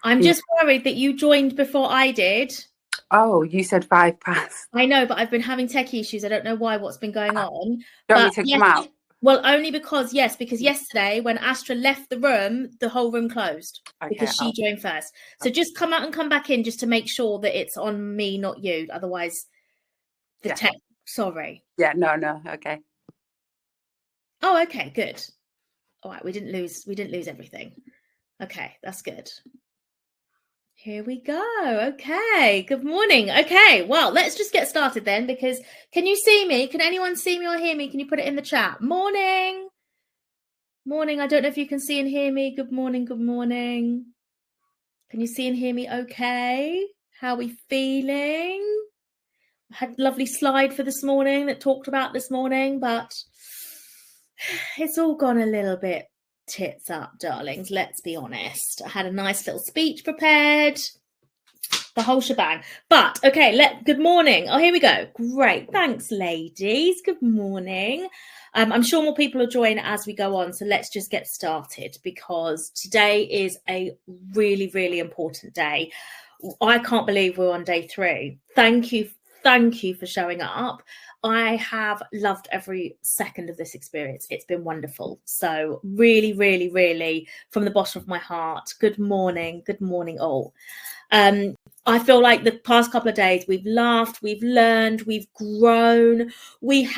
I'm just worried that you joined before I did. Oh, you said 5 past. I know, but I've been having tech issues. I don't know what's been going on. Do you want me But to yes, come out? well, only because yesterday when Astra left the room, the whole room closed because Okay, she joined first. So just come out and come back in just to make sure that it's on me, not you. Otherwise, the yeah. tech. Sorry. Yeah, no, okay. Oh, okay, good. All right, we didn't lose everything. Okay, that's good. Here we go. Okay, good morning. Okay, well, let's just get started then, because can you see me? Can anyone see me or hear me? Can you put it in the chat? Morning. Morning. I don't know if you can see and hear me. Good morning. Good morning. Can you see and hear me okay? How are we feeling? I had a lovely slide for this morning that talked about this morning, but it's all gone a little bit tits up, darlings. Let's be honest. I had a nice little speech prepared. The whole shebang. But okay, good morning. Oh, here we go. Great. Thanks, ladies. Good morning. I'm sure more people will join as we go on. So let's just get started, because today is a really, really important day. I can't believe we're on day 3. Thank you for showing up. I have loved every second of this experience. It's been wonderful. So really, really, really, from the bottom of my heart, good morning all. I feel like the past couple of days we've laughed, we've learned, we've grown, we're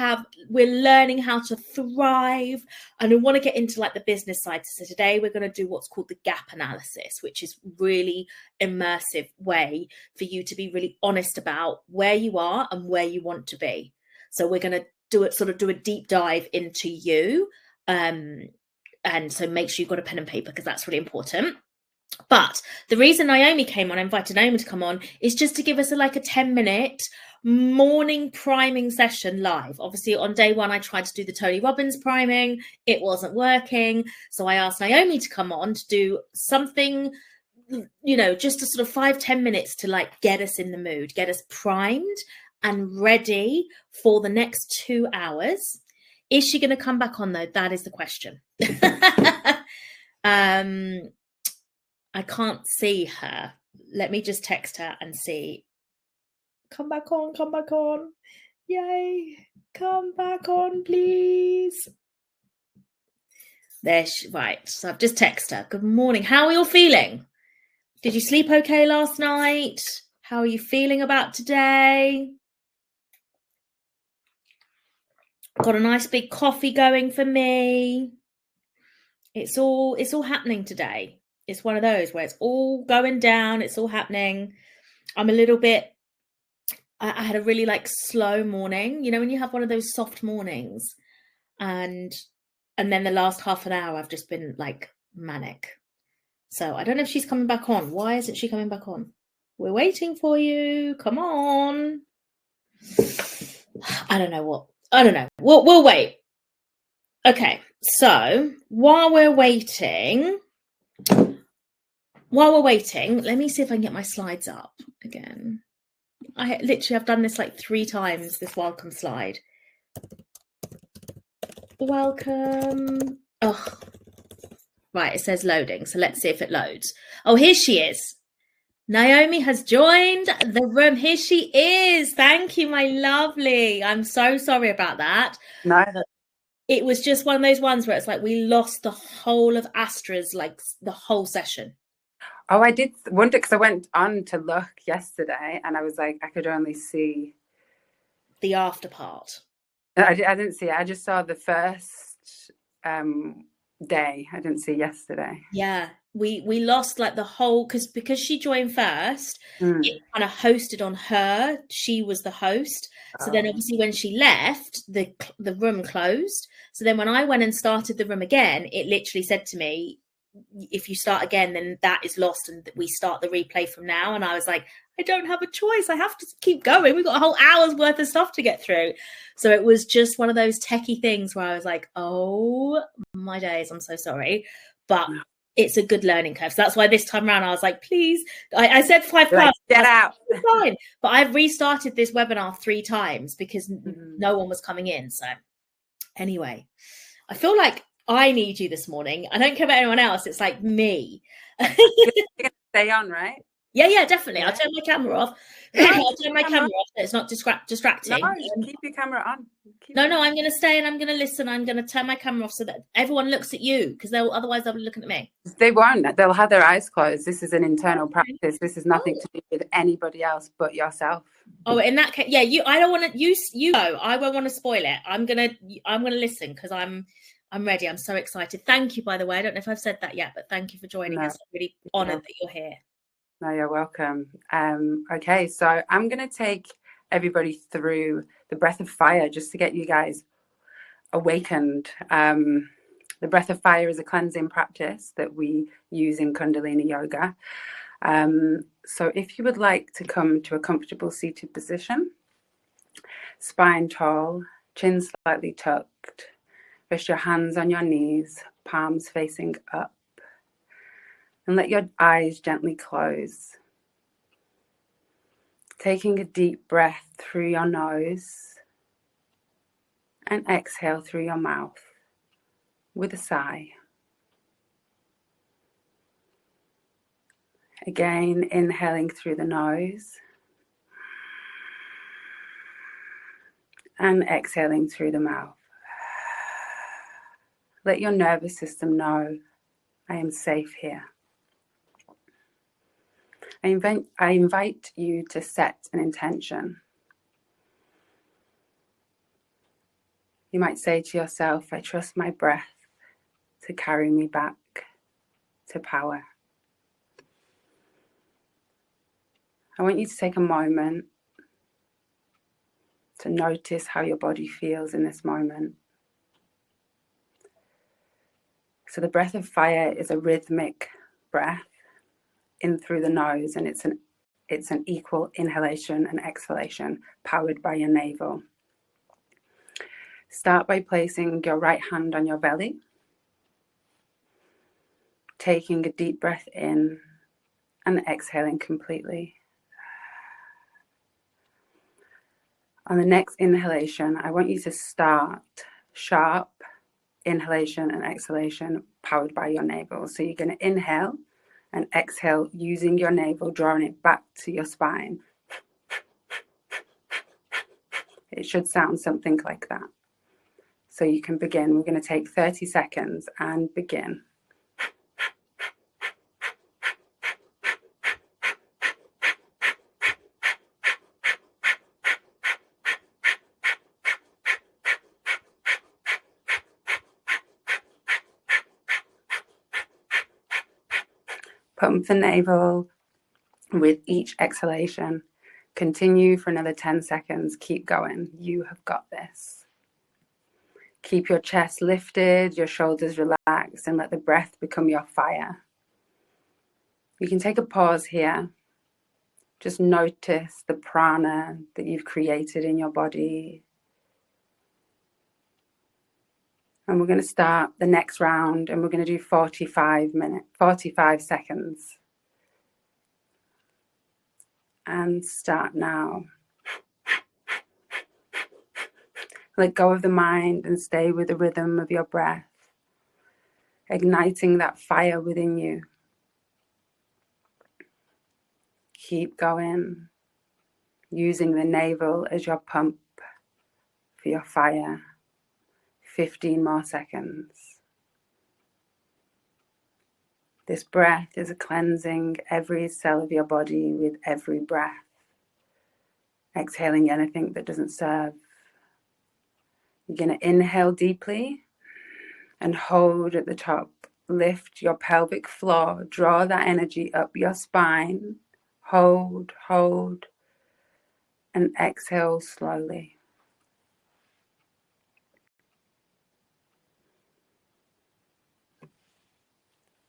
learning how to thrive, and we want to get into like the business side. So today we're going to do what's called the gap analysis, which is really immersive way for you to be really honest about where you are and where you want to be. So we're going to do a deep dive into you. And so make sure you've got a pen and paper, because that's really important. But the reason Naomi came on, I invited Naomi to come on, is just to give us a 10-minute morning priming session live. Obviously, on day 1, I tried to do the Tony Robbins priming. It wasn't working. So I asked Naomi to come on to do something, just a sort of 5-10 minutes to get us in the mood, get us primed and ready for the next 2 hours. Is she going to come back on, though? That is the question. I can't see her. Let me just text her and see. Come back on. Yay. Come back on, please. Right. So I've just texted her. Good morning. How are you all feeling? Did you sleep okay last night? How are you feeling about today? Got a nice big coffee going for me. It's all happening today. It's one of those where it's all going down. It's all happening. I'm a little bit, I had a really slow morning, when you have one of those soft mornings, and then the last half an hour I've just been manic. So I don't know if she's coming back on. Why isn't she coming back on? We're waiting for you. Come on. I don't know. We'll wait. Okay. So while we're waiting, let me see if I can get my slides up again. I've done this 3 times, this welcome slide. Welcome. Oh, right. It says loading. So let's see if it loads. Oh, here she is. Naomi has joined the room. Here she is. Thank you, my lovely. I'm so sorry about that. No, it was just one of those ones where it's we lost the whole of Astra's, the whole session. Oh, I did wonder, because I went on to look yesterday and I was I could only see the after part. I didn't see it. I just saw the first day. I didn't see yesterday. Yeah, we lost the whole, because she joined first. It kind of hosted on her. She was the host. So then obviously when she left, the room closed. So then when I went and started the room again, it literally said to me, if you start again, then that is lost and we start the replay from now. And I was like, I don't have a choice. I have to keep going. We've got a whole hour's worth of stuff to get through. So it was just one of those techie things where I was like, oh my days, I'm so sorry. But it's a good learning curve. So that's why this time around I was like, please, I said 5 past. Get out. Fine. But I've restarted this webinar 3 times because no one was coming in. So anyway, I feel like I need you this morning. I don't care about anyone else. It's me. stay on, right? Yeah, definitely. Yeah. I'll turn my camera off. No, I'll turn my camera off so it's not no, distracting. keep your camera on. No, I'm going to stay and I'm going to listen. I'm going to turn my camera off so that everyone looks at you, because otherwise they'll be looking at me. They won't. They'll have their eyes closed. This is an internal Okay. practice. This is nothing to do with anybody else but yourself. Oh, in that case, yeah. I don't want to. You go. I won't want to spoil it. I'm gonna listen because I'm ready. I'm so excited. Thank you, by the way. I don't know if I've said that yet, but thank you for joining us. I'm really honoured that you're here. No, you're welcome. Okay, so I'm going to take everybody through the breath of fire just to get you guys awakened. The breath of fire is a cleansing practice that we use in Kundalini yoga. So if you would like to come to a comfortable seated position, spine tall, chin slightly tucked, rest your hands on your knees, palms facing up, and let your eyes gently close. Taking a deep breath through your nose and exhale through your mouth with a sigh. Again, inhaling through the nose and exhaling through the mouth. Let your nervous system know, I am safe here. I invite you to set an intention. You might say to yourself, I trust my breath to carry me back to power. I want you to take a moment to notice how your body feels in this moment. So the breath of fire is a rhythmic breath in through the nose, and it's an equal inhalation and exhalation powered by your navel. Start by placing your right hand on your belly, taking a deep breath in and exhaling completely. On the next inhalation, I want you to start sharp inhalation and exhalation powered by your navel. So you're going to inhale and exhale using your navel, drawing it back to your spine. It should sound something like that. So you can begin. We're going to take 30 seconds and begin. Pump the navel with each exhalation. Continue for another 10 seconds. Keep going. You have got this. Keep your chest lifted, your shoulders relaxed, and let the breath become your fire. You can take a pause here. Just notice the prana that you've created in your body. And we're going to start the next round, and we're going to do 45 seconds. And start now. Let go of the mind and stay with the rhythm of your breath, igniting that fire within you. Keep going, using the navel as your pump for your fire. 15 more seconds. This breath is cleansing every cell of your body with every breath, exhaling anything that doesn't serve. You're going to inhale deeply and hold at the top. Lift your pelvic floor, draw that energy up your spine. Hold, and exhale slowly.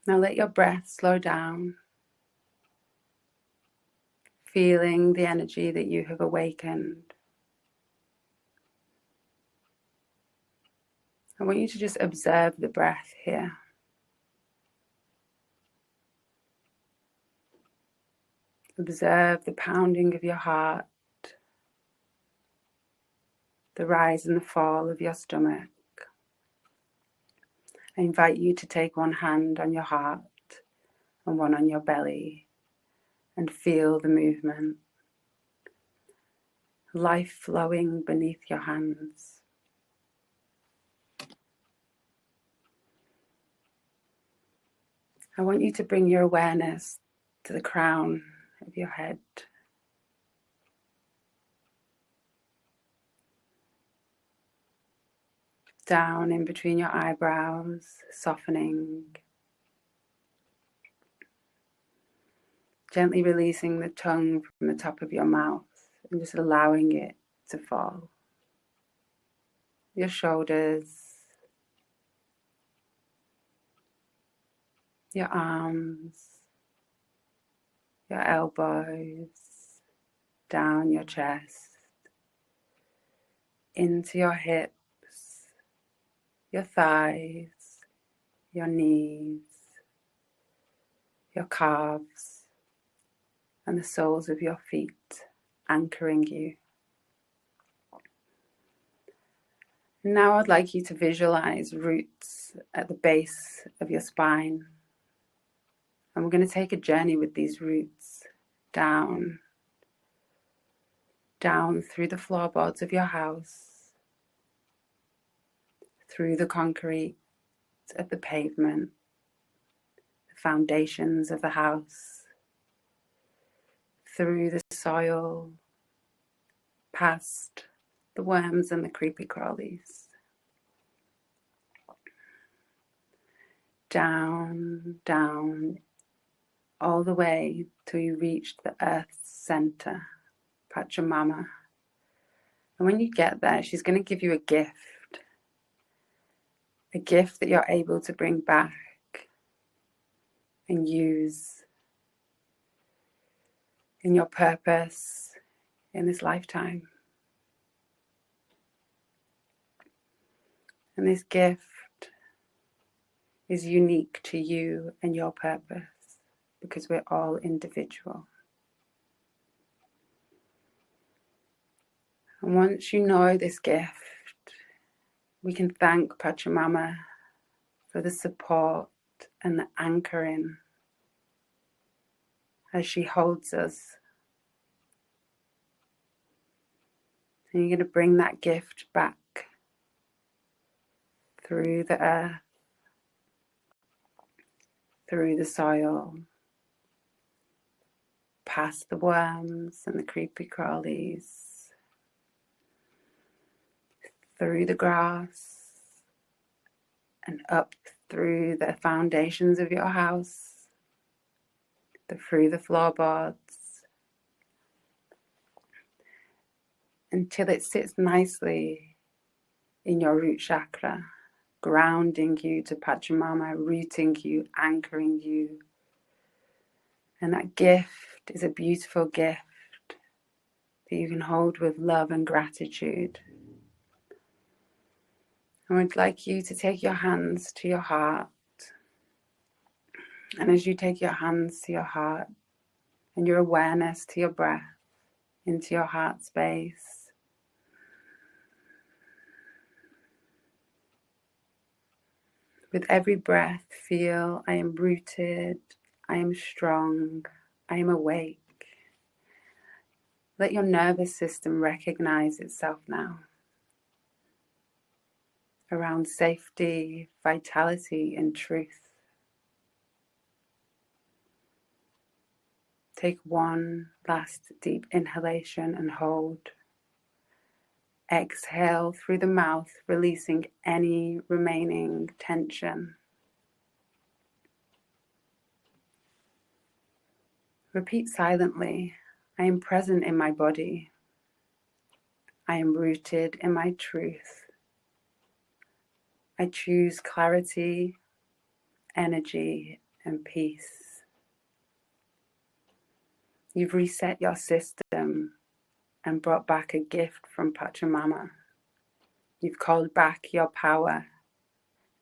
Now let your breath slow down, feeling the energy that you have awakened. I want you to just observe the breath here. Observe the pounding of your heart, the rise and the fall of your stomach. I invite you to take one hand on your heart and one on your belly. and feel the movement. Life flowing beneath your hands. I want you to bring your awareness to the crown of your head. Down in between your eyebrows, softening. Gently releasing the tongue from the top of your mouth and just allowing it to fall. Your shoulders, your arms, your elbows, down your chest, into your hips, your thighs, your knees, your calves, and the soles of your feet, anchoring you. Now I'd like you to visualize roots at the base of your spine. And we're going to take a journey with these roots down through the floorboards of your house, through the concrete of the pavement, the foundations of the house, through the soil, past the worms and the creepy crawlies, down, all the way till you reach the earth's center, Pachamama. And when you get there, she's going to give you a gift that you're able to bring back and use in your purpose in this lifetime. And this gift is unique to you and your purpose because we're all individual. And once you know this gift, we can thank Pachamama for the support and the anchoring as she holds us. And you're going to bring that gift back through the earth, through the soil, past the worms and the creepy crawlies, through the grass, and up through the foundations of your house, through the floorboards, until it sits nicely in your root chakra, grounding you to Pachamama, rooting you, anchoring you. And that gift is a beautiful gift that you can hold with love and gratitude. I would like you to take your hands to your heart. And as you take your hands to your heart and your awareness to your breath, into your heart space, with every breath, feel I am rooted, I am strong, I am awake. Let your nervous system recognize itself now around safety, vitality, and truth. Take one last deep inhalation and hold. Exhale through the mouth, releasing any remaining tension. Repeat silently, I am present in my body. I am rooted in my truth. I choose clarity, energy, and peace. You've reset your system and brought back a gift from Pachamama. You've called back your power,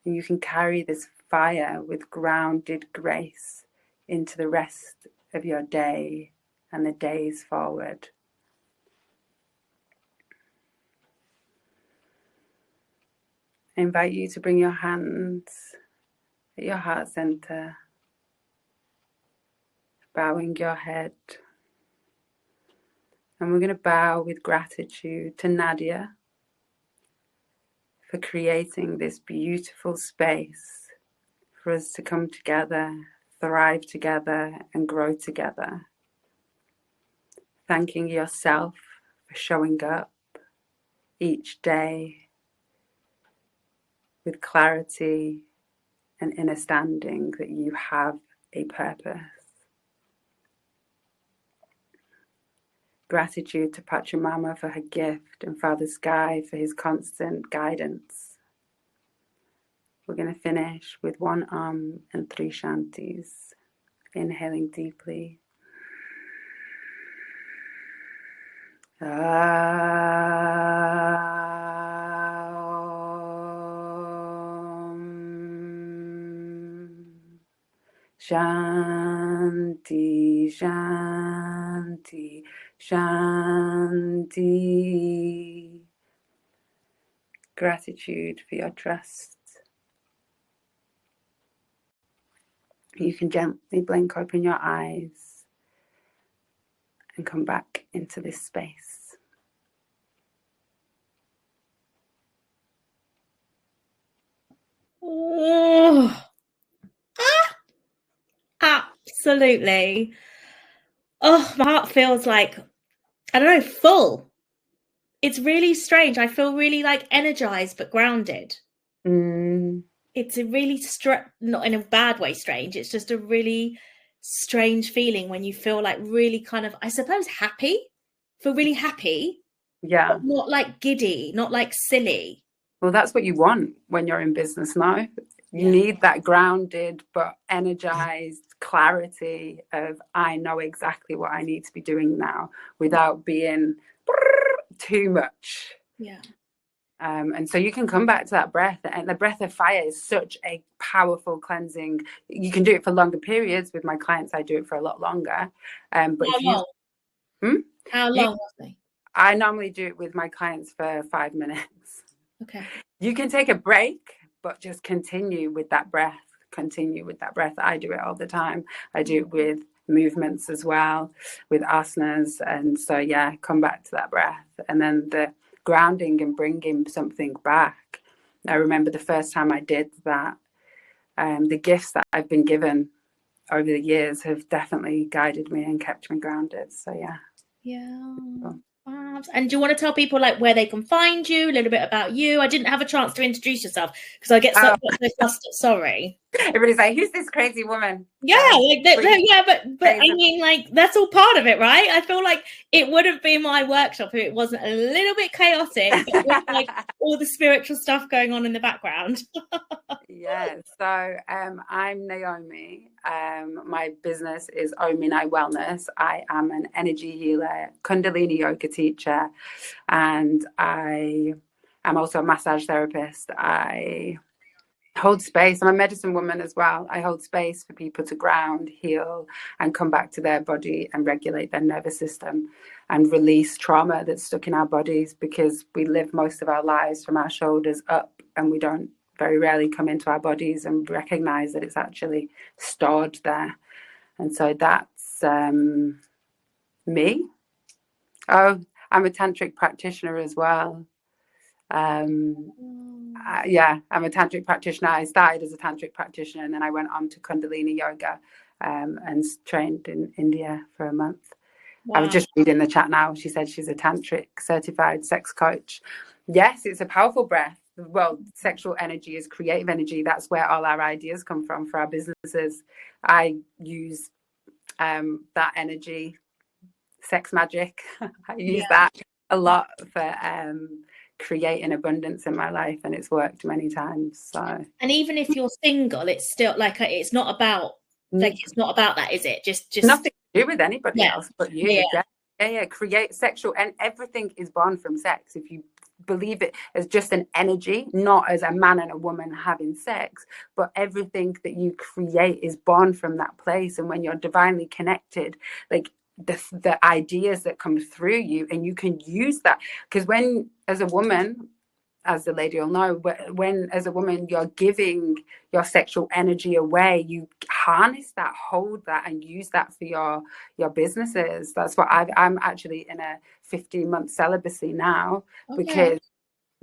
and you can carry this fire with grounded grace into the rest of your day and the days forward. I invite you to bring your hands at your heart center bowing your head. And we're going to bow with gratitude to Nadia for creating this beautiful space for us to come together, thrive together, and grow together. Thanking yourself for showing up each day with clarity and understanding that you have a purpose. Gratitude to Pachamama for her gift and Father Sky for his constant guidance. We're going to finish with 1 and 3 shantis. Inhaling deeply. Shanti, Shanti, Shanti. Gratitude for your trust. You can gently blink open your eyes and come back into this space. Oh, absolutely. Oh, my heart feels like, I don't know, full. It's really strange. I feel really like energized but grounded. It's a really not in a bad way strange. It's just a really strange feeling when you feel like really kind of, I suppose, happy. Feel really happy. Yeah. But not like giddy, not like silly. Well, that's what you want when you're in business now. You need that grounded but energized clarity of, I know exactly what I need to be doing now without being too much. Yeah. And so you can come back to that breath, and the breath of fire is such a powerful cleansing. You can do it for longer periods. With my clients, I do it for a lot longer. But How long was they? I normally do it with my clients for 5 minutes. Okay. You can take a break, but just continue with that breath. Continue with that breath. I do it all the time. I do it with movements as well, with asanas. And so, yeah, come back to that breath. And then the grounding and bringing something back. I remember the first time I did that, the gifts that I've been given over the years have definitely guided me and kept me grounded. So, yeah. Yeah. And do you want to tell people like where they can find you, a little bit about you? I didn't have a chance to introduce yourself because I get so flustered. Sorry. Everybody's like, who's this crazy woman? Yeah, but I mean, like, that's all part of it, right? I feel like it wouldn't be my workshop if it wasn't a little bit chaotic, but with, like, all the spiritual stuff going on in the background. Yeah, so I'm Naomi. My business is Ominai Wellness. I am an energy healer, Kundalini yoga teacher, and I am also a massage therapist. I hold space. I'm a medicine woman as well. I hold space for people to ground, heal, and come back to their body and regulate their nervous system and release trauma that's stuck in our bodies, because we live most of our lives from our shoulders up, and we don't very rarely come into our bodies and recognize that it's actually stored there. And so that's me. Oh, I'm a tantric practitioner as well. I'm a tantric practitioner. I started as a tantric practitioner, and then I went on to Kundalini yoga and trained in India for a month. Wow. I was just reading the chat now. She said she's a tantric certified sex coach. Yes, it's a powerful breath. Well, sexual energy is creative energy. That's where all our ideas come from for our businesses. I use that energy, sex magic. I use that a lot for creating abundance in my life, and it's worked many times. So, and even if you're single, it's still like, it's not about that, is it? Just nothing to do with anybody else but you. Create sexual, and everything is born from sex. If you believe it as just an energy, not as a man and a woman having sex, but everything that you create is born from that place. And when you're divinely connected, like the ideas that come through you, and you can use that, because when as a woman, as the lady will know, when as a woman you're giving your sexual energy away, you harness that, hold that, and use that for your businesses. That's what I'm actually in a 15-month celibacy now, because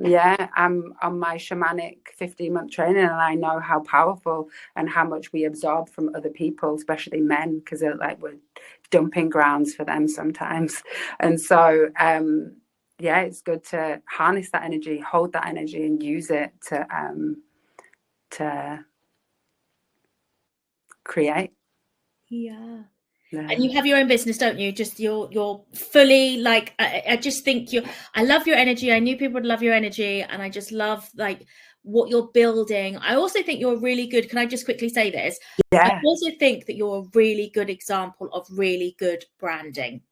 I'm on my shamanic 15-month training, and I know how powerful and how much we absorb from other people, especially men, because they're like, we're dumping grounds for them sometimes. And so it's good to harness that energy, hold that energy, and use it to create. Yeah. And you have your own business, don't you? Just you're fully like, I just think I love your energy. I knew people would love your energy, and I just love like what you're building. I also think you're really good. Can I just quickly say this? I also think that you're a really good example of really good branding.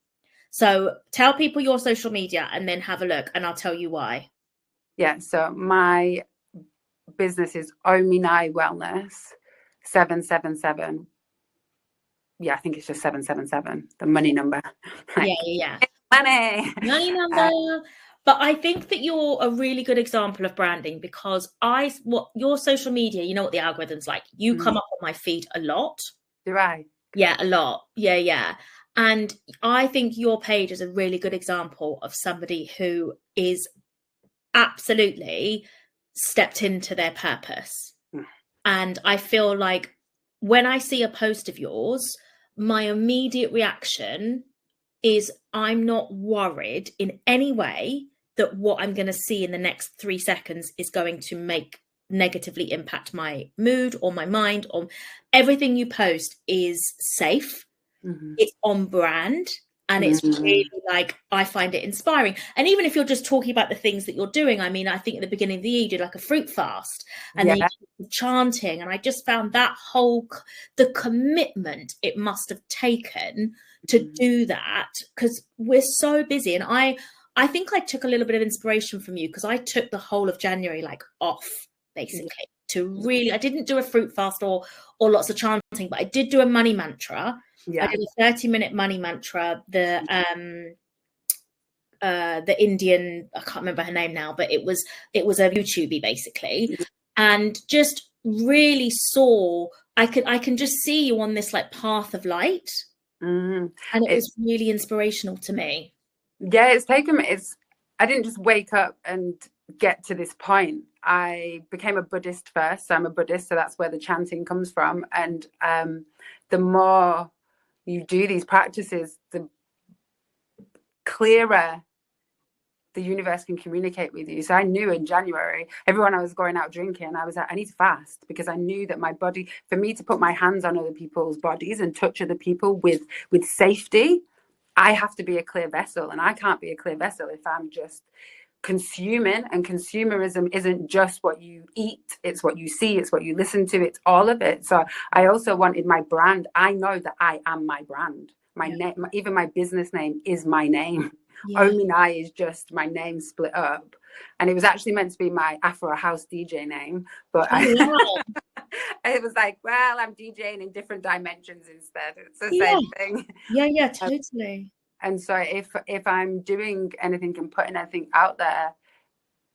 So tell people your social media and then have a look, and I'll tell you why. Yeah, so my business is Ominai Wellness 777. Yeah, I think it's just 777, the money number. Like, yeah. Money number. But I think that you're a really good example of branding, because what your social media, you know what the algorithm's like. You come up on my feed a lot. Do I? Yeah, a lot. Yeah. And I think your page is a really good example of somebody who is absolutely stepped into their purpose. And I feel like when I see a post of yours, my immediate reaction is I'm not worried in any way that what I'm going to see in the next 3 seconds is going to negatively impact my mood or my mind. Or everything you post is safe. It's on brand. And it's really like, I find it inspiring. And even if you're just talking about the things that you're doing, I mean, I think at the beginning of the year, you did like a fruit fast, and then you did chanting. And I just found that the commitment it must have taken to do that, because we're so busy. And I think I took a little bit of inspiration from you, because I took the whole of January like off, basically, to really, I didn't do a fruit fast or lots of chanting, but I did do a money mantra. I did a 30-minute money mantra. The Indian, I can't remember her name now, but it was a YouTubey basically, and just really saw I can just see you on this like path of light, and it was really inspirational to me. Yeah, I didn't just wake up and get to this point. I became a Buddhist first. So I'm a Buddhist, so that's where the chanting comes from. And the more you do these practices, the clearer the universe can communicate with you. So I knew in January, everyone I was going out drinking, I was like, I need to fast, because I knew that my body, for me to put my hands on other people's bodies and touch other people with safety, I have to be a clear vessel, and I can't be a clear vessel if I'm just consuming. And consumerism isn't just what you eat, it's what you see, it's what you listen to, it's all of it. So I also wanted my brand. I know that I am my brand. My name, even my business name is my name. Ominai is just my name split up, and it was actually meant to be my Afro House DJ name, but it was like, well, I'm DJing in different dimensions instead. It's the same thing. Yeah, totally. And so if I'm doing anything and putting anything out there,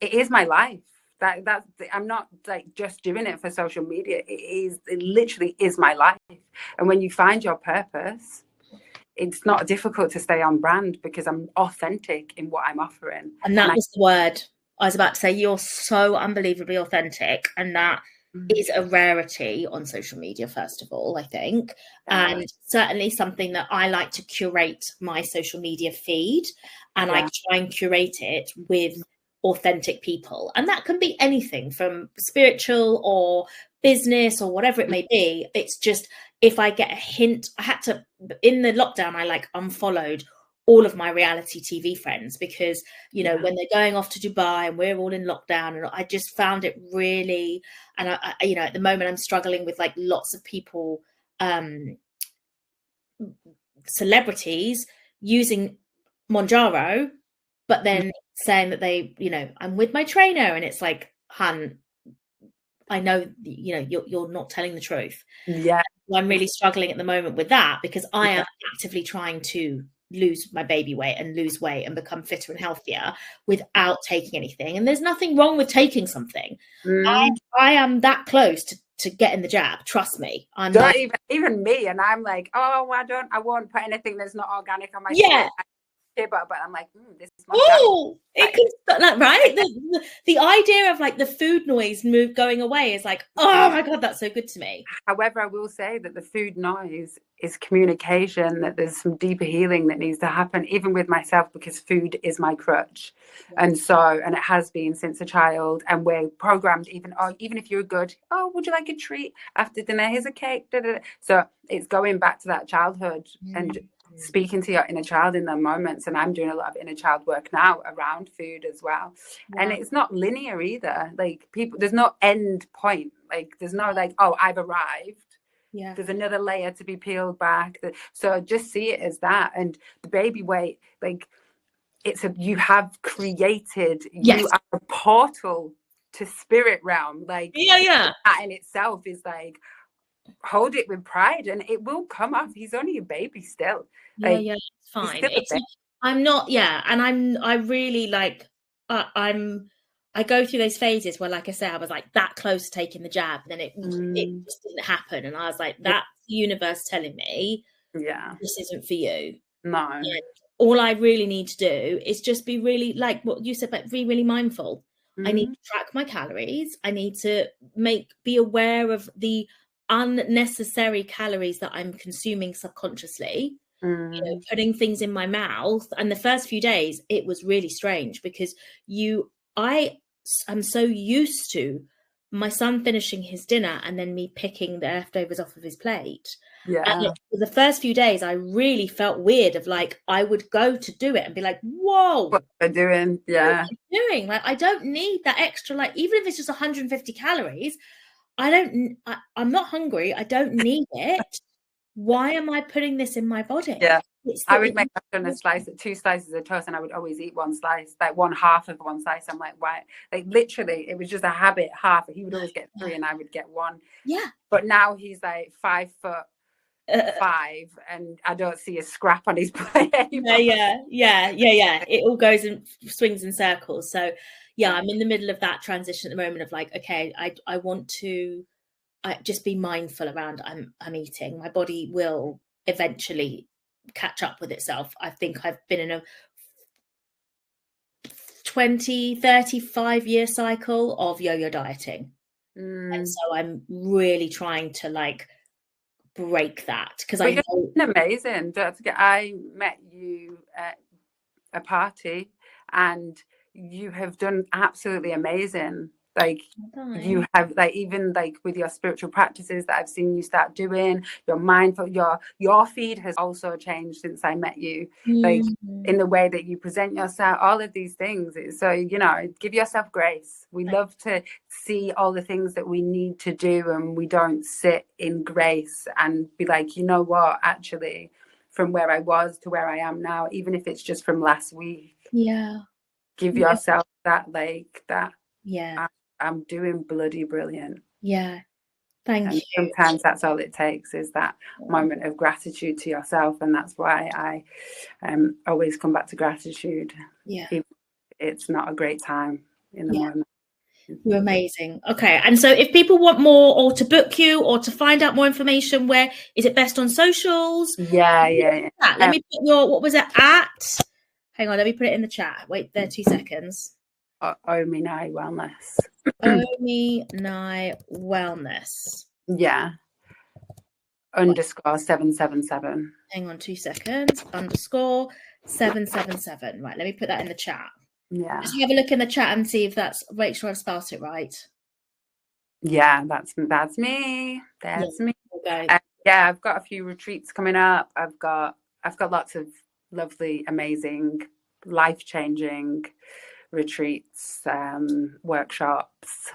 it is my life. That's I'm not like just doing it for social media. It literally is my life. And when you find your purpose, it's not difficult to stay on brand, because I'm authentic in what I'm offering. And that was the word I was about to say. You're so unbelievably authentic, and that is a rarity on social media, first of all, I think. And certainly something that I like to curate my social media feed, and I try and curate it with authentic people. And that can be anything from spiritual or business or whatever it may be. It's just, if I get a hint, I had to, in the lockdown, I like unfollowed all of my reality TV friends, because, you know, when they're going off to Dubai and we're all in lockdown, and I just found it really, and I you know, at the moment I'm struggling with like lots of people, celebrities using Monjaro, but then saying that they, you know, I'm with my trainer, and it's like, hun, I know, you know, you're not telling the truth. Yeah. I'm really struggling at the moment with that, because I am actively trying to lose my baby weight and lose weight and become fitter and healthier without taking anything. And there's nothing wrong with taking something. I am that close to getting the jab. Trust me. I'm don't like, even me, and I'm like, oh, I won't put anything that's not organic on my yeah. but I'm like, this must oh, it could, like, right? The idea of like the food noise going away is like, oh my God, that's so good to me. However, I will say that the food noise is communication, that there's some deeper healing that needs to happen, even with myself, because food is my crutch. Yeah. And it has been since a child, and we're programmed, even if you're good, would you like a treat after dinner? Here's a cake. Da, da, da. So it's going back to that childhood and speaking to your inner child in the moments. And I'm doing a lot of inner child work now around food as well. Wow. And it's not linear either. Like there's no end point. Like there's no like, oh, I've arrived. Yeah. There's another layer to be peeled back. So just see it as that. And the baby weight, like you have created, yes. You are a portal to spirit realm. Like that in itself is like, hold it with pride and it will come off. He's only a baby still. It's fine. I'm not, and I really like, I go through those phases where, like I said, I was like that close to taking the jab, and then it just didn't happen. And I was like, that's the universe telling me, this isn't for you. No. And all I really need to do is just be really, like what you said, but be really mindful. I need to track my calories. I need to be aware of the unnecessary calories that I'm consuming subconsciously. You know, putting things in my mouth. And the first few days, it was really strange because I'm so used to my son finishing his dinner and then me picking the leftovers off of his plate. Yeah. And the first few days, I really felt weird of like, I would go to do it and be like, whoa. What am I doing? Yeah. What am I doing? Like, I don't need that extra, like, even if it's just 150 calories, I'm not hungry. I don't need it. Why am I putting this in my body? Yeah. I would make two slices of toast, and I would always eat one slice, like one half of one slice. I'm like, why? Like literally, it was just a habit. Half. He would always get 3, and I would get 1. Yeah. But now he's like 5'5", and I don't see a scrap on his plate. Yeah. It all goes and swings in circles. So I'm in the middle of that transition at the moment of like, okay, I want to just be mindful around I'm eating. My body will eventually catch up with itself. I think I've been in a 20, 35 year cycle of yo-yo dieting. And so I'm really trying to like break that because I know amazing. I met you at a party and you have done absolutely amazing. Like you have, like, even like with your spiritual practices that I've seen you start doing, you're mindful, your feed has also changed since I met you, like in the way that you present yourself, all of these things. So, you know, give yourself grace. We love to see all the things that we need to do, and we don't sit in grace and be like, you know what, actually, from where I was to where I am now, even if it's just from last week. Give yourself that, like that. I'm doing bloody brilliant. Thank you. Sometimes that's all it takes, is that moment of gratitude to yourself, and that's why I always come back to gratitude. Even if it's not a great time in the moment. You're amazing. Okay, and so if people want more, or to book you, or to find out more information, where is it best on socials? Yeah. Let me put what was it at? Hang on, let me put it in the chat. Wait there 2 seconds. Omi Nai Wellness. Omi Nai Wellness. Yeah. _777. Hang on 2 seconds. _777. Right, let me put that in the chat. Yeah. Just have a look in the chat and see if make sure I've spelled it right. Yeah, that's me. That's me. Okay. I've got a few retreats coming up. I've got lots of lovely, amazing, life-changing retreats, workshops.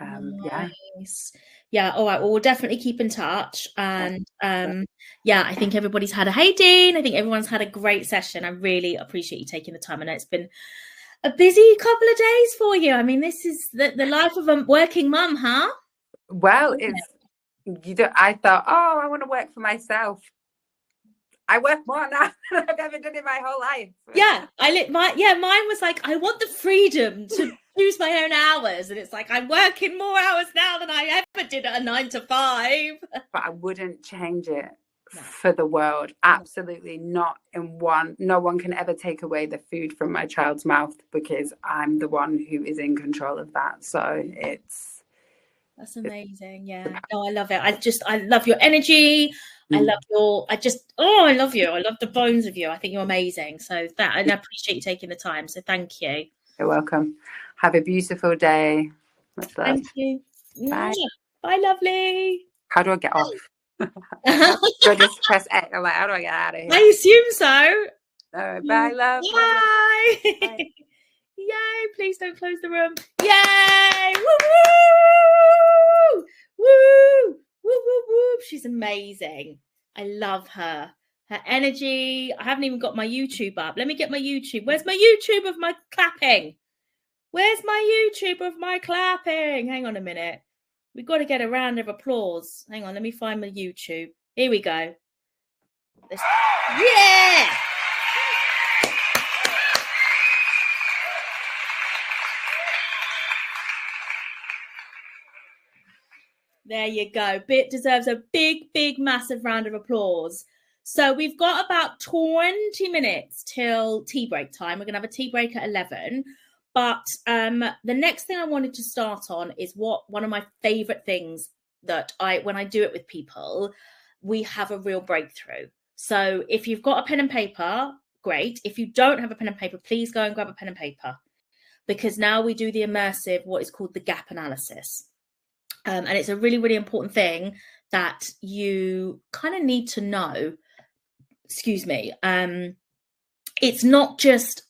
Nice. All right, well, we'll definitely keep in touch, and I think everybody's had hey Dean, I think everyone's had a great session. I really appreciate you taking the time. I know it's been a busy couple of days for you. I mean, this is the life of a working mum, huh? Well, I thought, I want to work for myself. I work more now than I've ever done in my whole life. Yeah, mine was like, I want the freedom to choose my own hours, and it's like I'm working more hours now than I ever did at a 9 to 5. But I wouldn't change it for the world. Absolutely not. No one can ever take away the food from my child's mouth, because I'm the one who is in control of that. So that's amazing. Yeah. No, I love it. I love your energy. I love I love you. I love the bones of you. I think you're amazing. So and I appreciate you taking the time. So thank you. You're welcome. Have a beautiful day. Much love. Thank you. Bye. Bye, lovely. How do I get off? Do I just press X? I'm like, how do I get out of here? I assume so. Bye, love. Bye. Bye. Yay. Please don't close the room. Yay. Woo! Woo! Woo, woo, woo. She's amazing. I love her. Her energy. I haven't even got my YouTube up. Let me get my YouTube. Where's my YouTube of my clapping? Where's my YouTube of my clapping? Hang on a minute. We've got to get a round of applause. Hang on, let me find my YouTube. Here we go. Yeah! There you go. Bit deserves a big, big, massive round of applause. So we've got about 20 minutes till tea break time. We're going to have a tea break at 11. But the next thing I wanted to start on is one of my favorite things that when I do it with people, we have a real breakthrough. So if you've got a pen and paper, great. If you don't have a pen and paper, please go and grab a pen and paper, because now we do the immersive, what is called the gap analysis. And it's a really, really important thing that you kind of need to know. Excuse me. It's not just,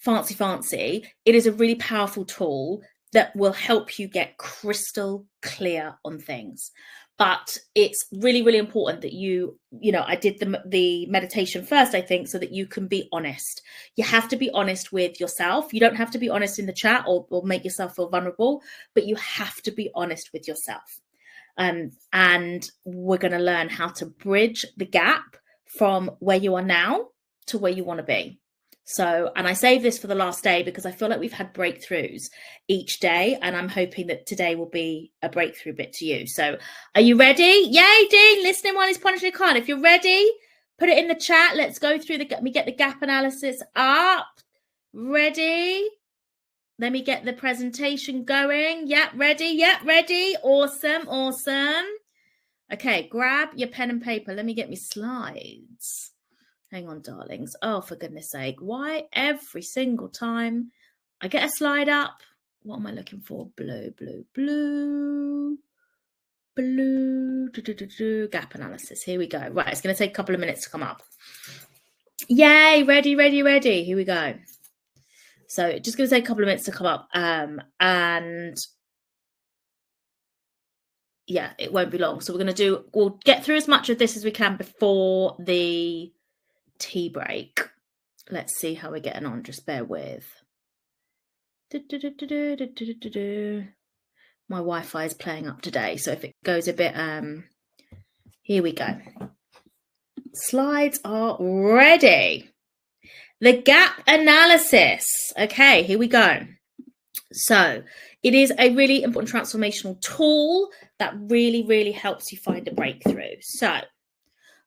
fancy. It is a really powerful tool that will help you get crystal clear on things. But it's really, really important that I did the meditation first, I think, so that you can be honest. You have to be honest with yourself. You don't have to be honest in the chat or make yourself feel vulnerable, but you have to be honest with yourself. And we're going to learn how to bridge the gap from where you are now to where you want to be. So, and I save this for the last day because I feel like we've had breakthroughs each day, and I'm hoping that today will be a breakthrough bit to you. So are you ready? Yay, Dean, listening while he's punishing a card. If you're ready, put it in the chat. Let's go through let me get the gap analysis up. Ready? Let me get the presentation going. Yep, ready. Yep, ready. Awesome. Okay, grab your pen and paper. Let me get me slides. Hang on, darlings. Oh, for goodness sake. Why every single time I get a slide up? What am I looking for? Blue. Gap analysis. Here we go. Right, it's going to take a couple of minutes to come up. Yay, ready. Here we go. So just going to take a couple of minutes to come up. And yeah, it won't be long. So we'll get through as much of this as we can before the tea break. Let's see how we're getting on. Just bear with. My Wi-Fi is playing up today, so if it goes a bit here we go. Slides are ready. The gap analysis. Okay, here we go. So it is a really important transformational tool that really, really helps you find a breakthrough. So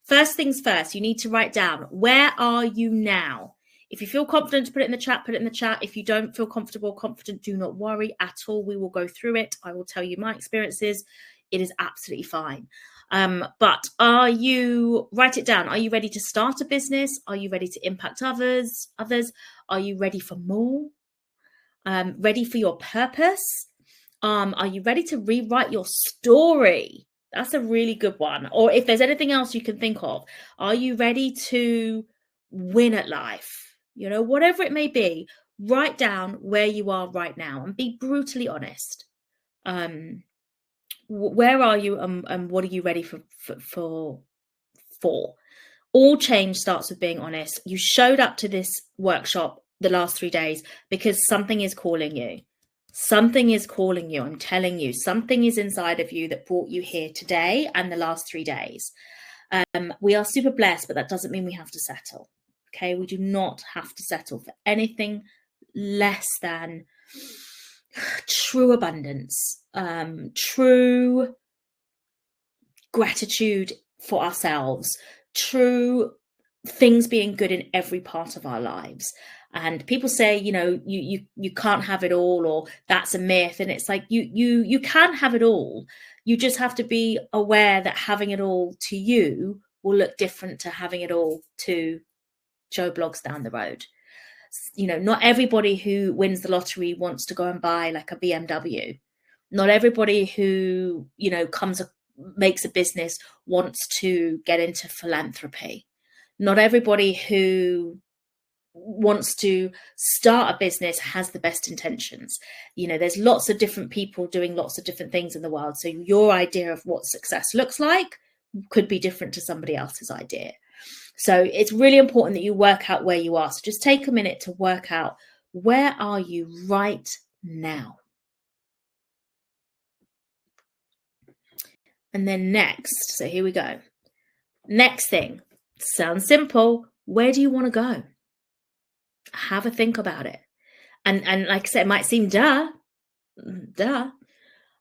first things first, you need to write down, where are you now? If you feel confident to put it in the chat, put it in the chat. If you don't feel comfortable or confident, do not worry at all. We will go through it. I will tell you my experiences. It is absolutely fine. But write it down. Are you ready to start a business? Are you ready to impact others? Are you ready for more? Ready for your purpose? Are you ready to rewrite your story? That's a really good one. Or if there's anything else you can think of, are you ready to win at life? Whatever it may be, write down where you are right now and be brutally honest. Where are you and what are you ready for? All change starts with being honest. You showed up to this workshop the last 3 days because something is calling you. Something is calling you. I'm telling you, something is inside of you that brought you here today and the last 3 days. We are super blessed, but that doesn't mean we have to settle. Okay, we do not have to settle for anything less than true abundance, true gratitude for ourselves, true things being good in every part of our lives. And people say, you know, you can't have it all, or that's a myth. And it's like you can have it all. You just have to be aware that having it all to you will look different to having it all to Joe Bloggs down the road. You know, not everybody who wins the lottery wants to go and buy like a BMW. Not everybody who, you know, makes a business wants to get into philanthropy. Not everybody who wants to start a business has the best intentions. You know, there's lots of different people doing lots of different things in the world. So your idea of what success looks like could be different to somebody else's idea. So it's really important that you work out where you are. So just take a minute to work out, where are you right now? And then next, so here we go. Next thing, sounds simple. Where do you want to go? Have a think about it. And like I said, it might seem duh.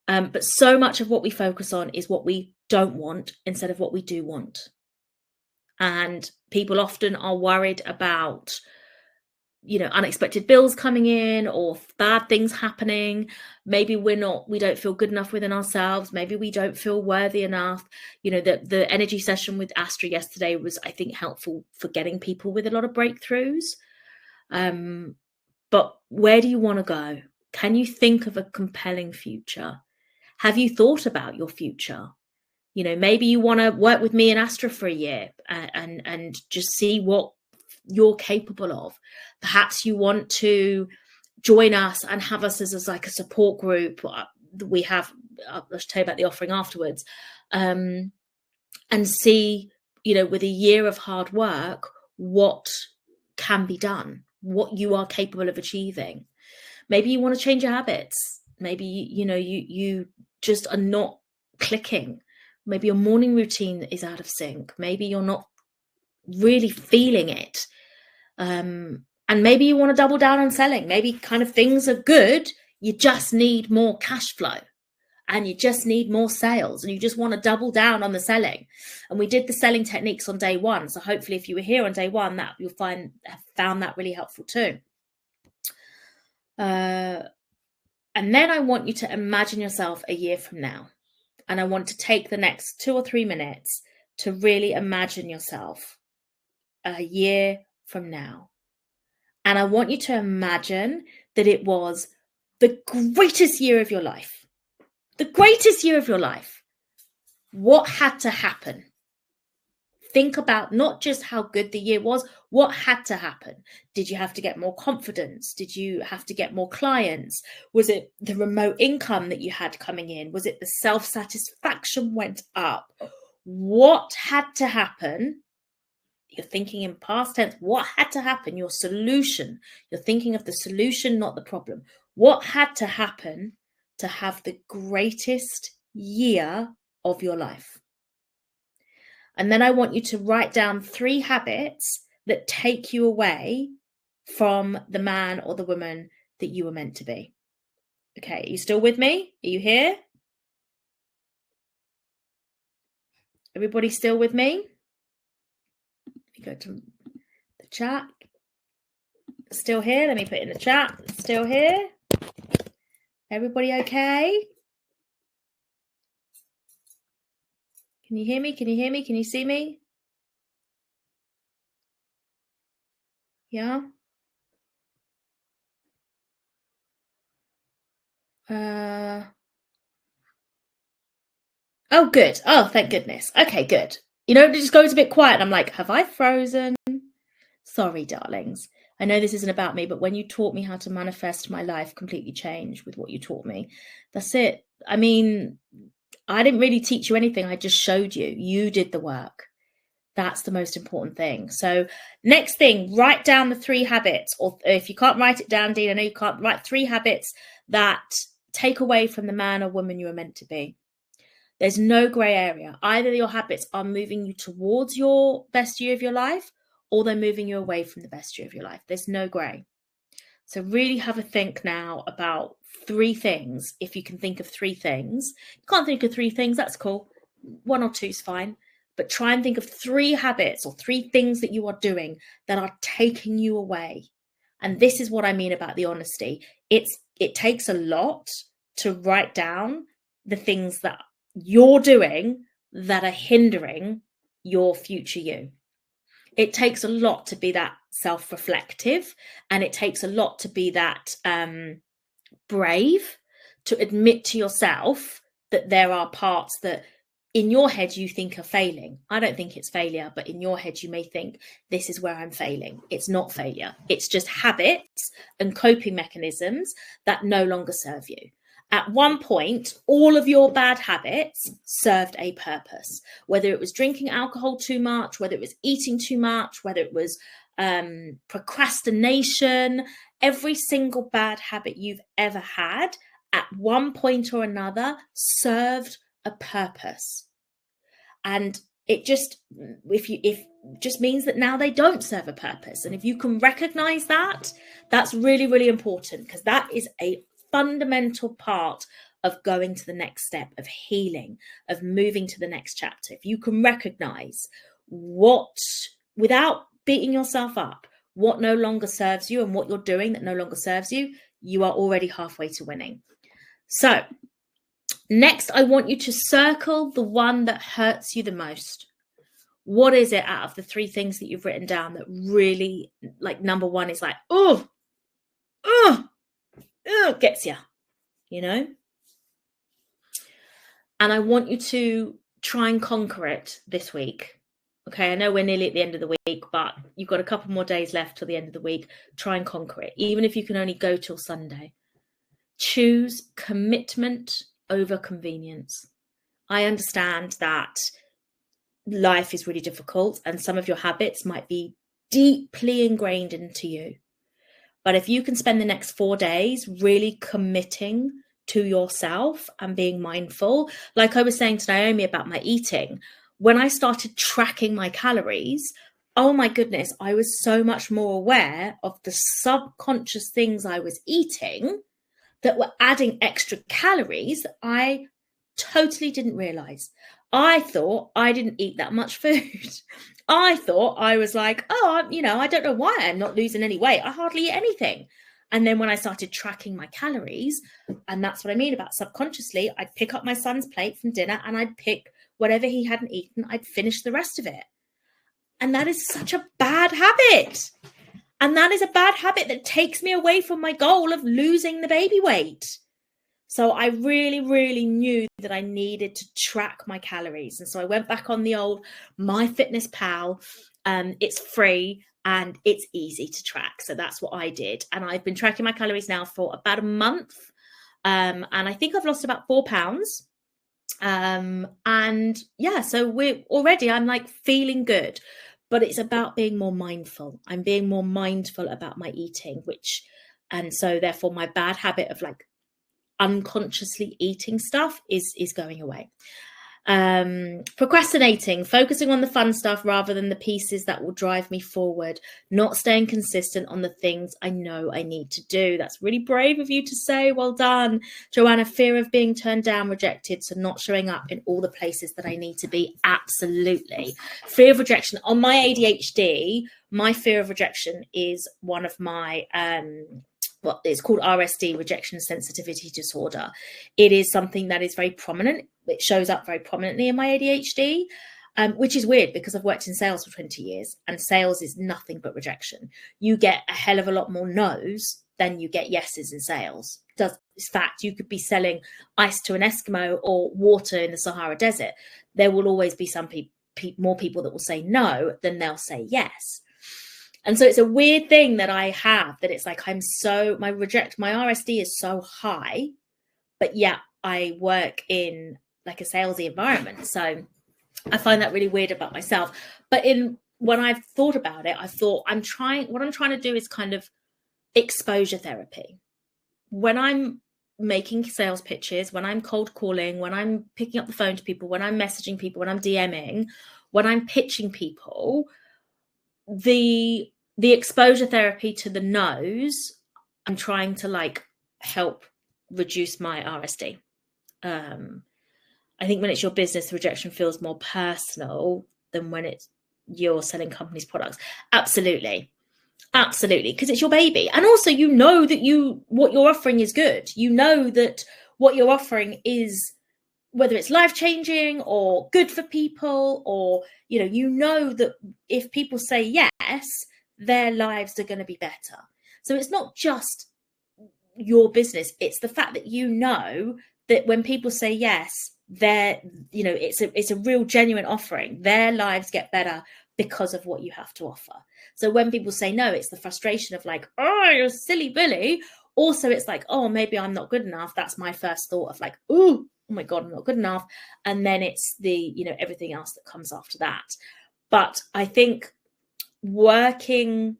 But so much of what we focus on is what we don't want instead of what we do want. And people often are worried about, you know, unexpected bills coming in or bad things happening. Maybe we don't feel good enough within ourselves. Maybe we don't feel worthy enough. You know, the energy session with Astra yesterday was, I think, helpful for getting people with a lot of breakthroughs. But where do you want to go? Can you think of a compelling future? Have you thought about your future? You know, maybe you want to work with me and Astra for a year and just see what you're capable of. Perhaps you want to join us and have us as like a support group. We have, I'll tell you about the offering afterwards, and see, you know, with a year of hard work, what can be done, what you are capable of achieving. Maybe you want to change your habits. Maybe, you know, you just are not clicking. Maybe your morning routine is out of sync. Maybe you're not really feeling it. And maybe you want to double down on selling. Maybe kind of things are good. You just need more cash flow and you just need more sales and you just want to double down on the selling. And we did the selling techniques on day one. So hopefully if you were here on day one, that you'll have found that really helpful too. And then I want you to imagine yourself a year from now. And I want to take the next 2 or 3 minutes to really imagine yourself a year from now. And I want you to imagine that it was the greatest year of your life. The greatest year of your life. What had to happen? Think about not just how good the year was, what had to happen? Did you have to get more confidence? Did you have to get more clients? Was it the remote income that you had coming in? Was it the self-satisfaction went up? What had to happen? You're thinking in past tense. What had to happen? Your solution. You're thinking of the solution, not the problem. What had to happen to have the greatest year of your life? And then I want you to write down 3 habits that take you away from the man or the woman that you were meant to be. Okay, are you still with me? Are you here? Everybody still with me? Let me go to the chat. Still here? Let me put it in the chat. Still here? Everybody okay? Can you hear me? Can you hear me? Can you see me? Yeah? Oh, good. Oh, thank goodness. Okay, good. You know, it just goes a bit quiet. And I'm like, have I frozen? Sorry, darlings. I know this isn't about me, but when you taught me how to manifest, my life completely changed with what you taught me. That's it. I mean, I didn't really teach you anything. I just showed you. You did the work. That's the most important thing. So next thing, write down the 3 habits, or if you can't write it down, Dean, I know you can't, write 3 habits that take away from the man or woman you are meant to be. There's no gray area. Either your habits are moving you towards your best year of your life, or they're moving you away from the best year of your life. There's no gray. So really have a think now about 3 things. If you can think of 3 things, you can't think of 3 things, that's cool. 1 or 2 is fine. But try and think of 3 habits or 3 things that you are doing that are taking you away. And this is what I mean about the honesty. It takes a lot to write down the things that you're doing that are hindering your future you. It takes a lot to be that self-reflective, and it takes a lot to be that brave to admit to yourself that there are parts that in your head you think are failing. I don't think it's failure, but in your head you may think, this is where I'm failing. It's not failure. It's just habits and coping mechanisms that no longer serve you. At one point, all of your bad habits served a purpose, whether it was drinking alcohol too much, whether it was eating too much, whether it was procrastination. Every single bad habit you've ever had at one point or another served a purpose. And it just just means that now they don't serve a purpose. And if you can recognize that, that's really, really important, because that is a fundamental part of going to the next step, of healing, of moving to the next chapter. If you can recognize what, without beating yourself up, what no longer serves you and what you're doing that no longer serves you, you are already halfway to winning. So next, I want you to circle the one that hurts you the most. What is it out of the 3 things that you've written down that really, like, number 1 is like, gets you, you know? And I want you to try and conquer it this week. Okay, I know we're nearly at the end of the week, but you've got a couple more days left till the end of the week. Try and conquer it, even if you can only go till Sunday. Choose commitment over convenience. I understand that life is really difficult and some of your habits might be deeply ingrained into you. But if you can spend the next 4 days really committing to yourself and being mindful, like I was saying to Naomi about my eating, when I started tracking my calories, oh my goodness, I was so much more aware of the subconscious things I was eating that were adding extra calories that I totally didn't realize. I thought I didn't eat that much food. I thought I was like, I don't know why I'm not losing any weight. I hardly eat anything. And then when I started tracking my calories, and that's what I mean about subconsciously, I'd pick up my son's plate from dinner and I'd pick whatever he hadn't eaten. I'd finish the rest of it. And that is such a bad habit. And that is a bad habit that takes me away from my goal of losing the baby weight. So I really, really knew that I needed to track my calories. And so I went back on the old MyFitnessPal. It's free and it's easy to track. So that's what I did. And I've been tracking my calories now for about a month. And I think I've lost about 4 pounds. And yeah, so I'm like feeling good. But it's about being more mindful. I'm being more mindful about my eating, and so therefore my bad habit of like unconsciously eating stuff is going away. Procrastinating, focusing on the fun stuff rather than the pieces that will drive me forward, not staying consistent on the things I know I need to do. That's really brave of you to say. Well done, Joanna. Fear of being turned down, rejected, so not showing up in all the places that I need to be. Absolutely. Fear of rejection. On my ADHD, my fear of rejection is one of my it's called RSD, rejection sensitivity disorder. It is something that is very prominent. It shows up very prominently in my ADHD, which is weird because I've worked in sales for 20 years and sales is nothing but rejection. You get a hell of a lot more no's than you get yeses in sales. In fact, you could be selling ice to an Eskimo or water in the Sahara Desert. There will always be more people that will say no than they'll say yes. And so it's a weird thing that I have, that it's like my RSD is so high, but yeah, I work in like a salesy environment. So I find that really weird about myself. But when I've thought about it, I thought what I'm trying to do is kind of exposure therapy. When I'm making sales pitches, when I'm cold calling, when I'm picking up the phone to people, when I'm messaging people, when I'm DMing, when I'm pitching people, the exposure therapy to the no's, I'm trying to like help reduce my RSD. I think when it's your business, the rejection feels more personal than when it's you're selling companies' products. Absolutely. Absolutely. Because it's your baby. And also, you know that what you're offering is good. You know that what you're offering is, whether it's life-changing or good for people, or, you know that if people say yes, their lives are going to be better. So it's not just your business. It's the fact that you know that when people say yes, it's a real genuine offering. Their lives get better because of what you have to offer. So when people say no, it's the frustration of like, oh, you're silly Billy. Also, it's like, oh, maybe I'm not good enough. That's my first thought of like, oh my God, I'm not good enough. And then it's the, everything else that comes after that. But I think working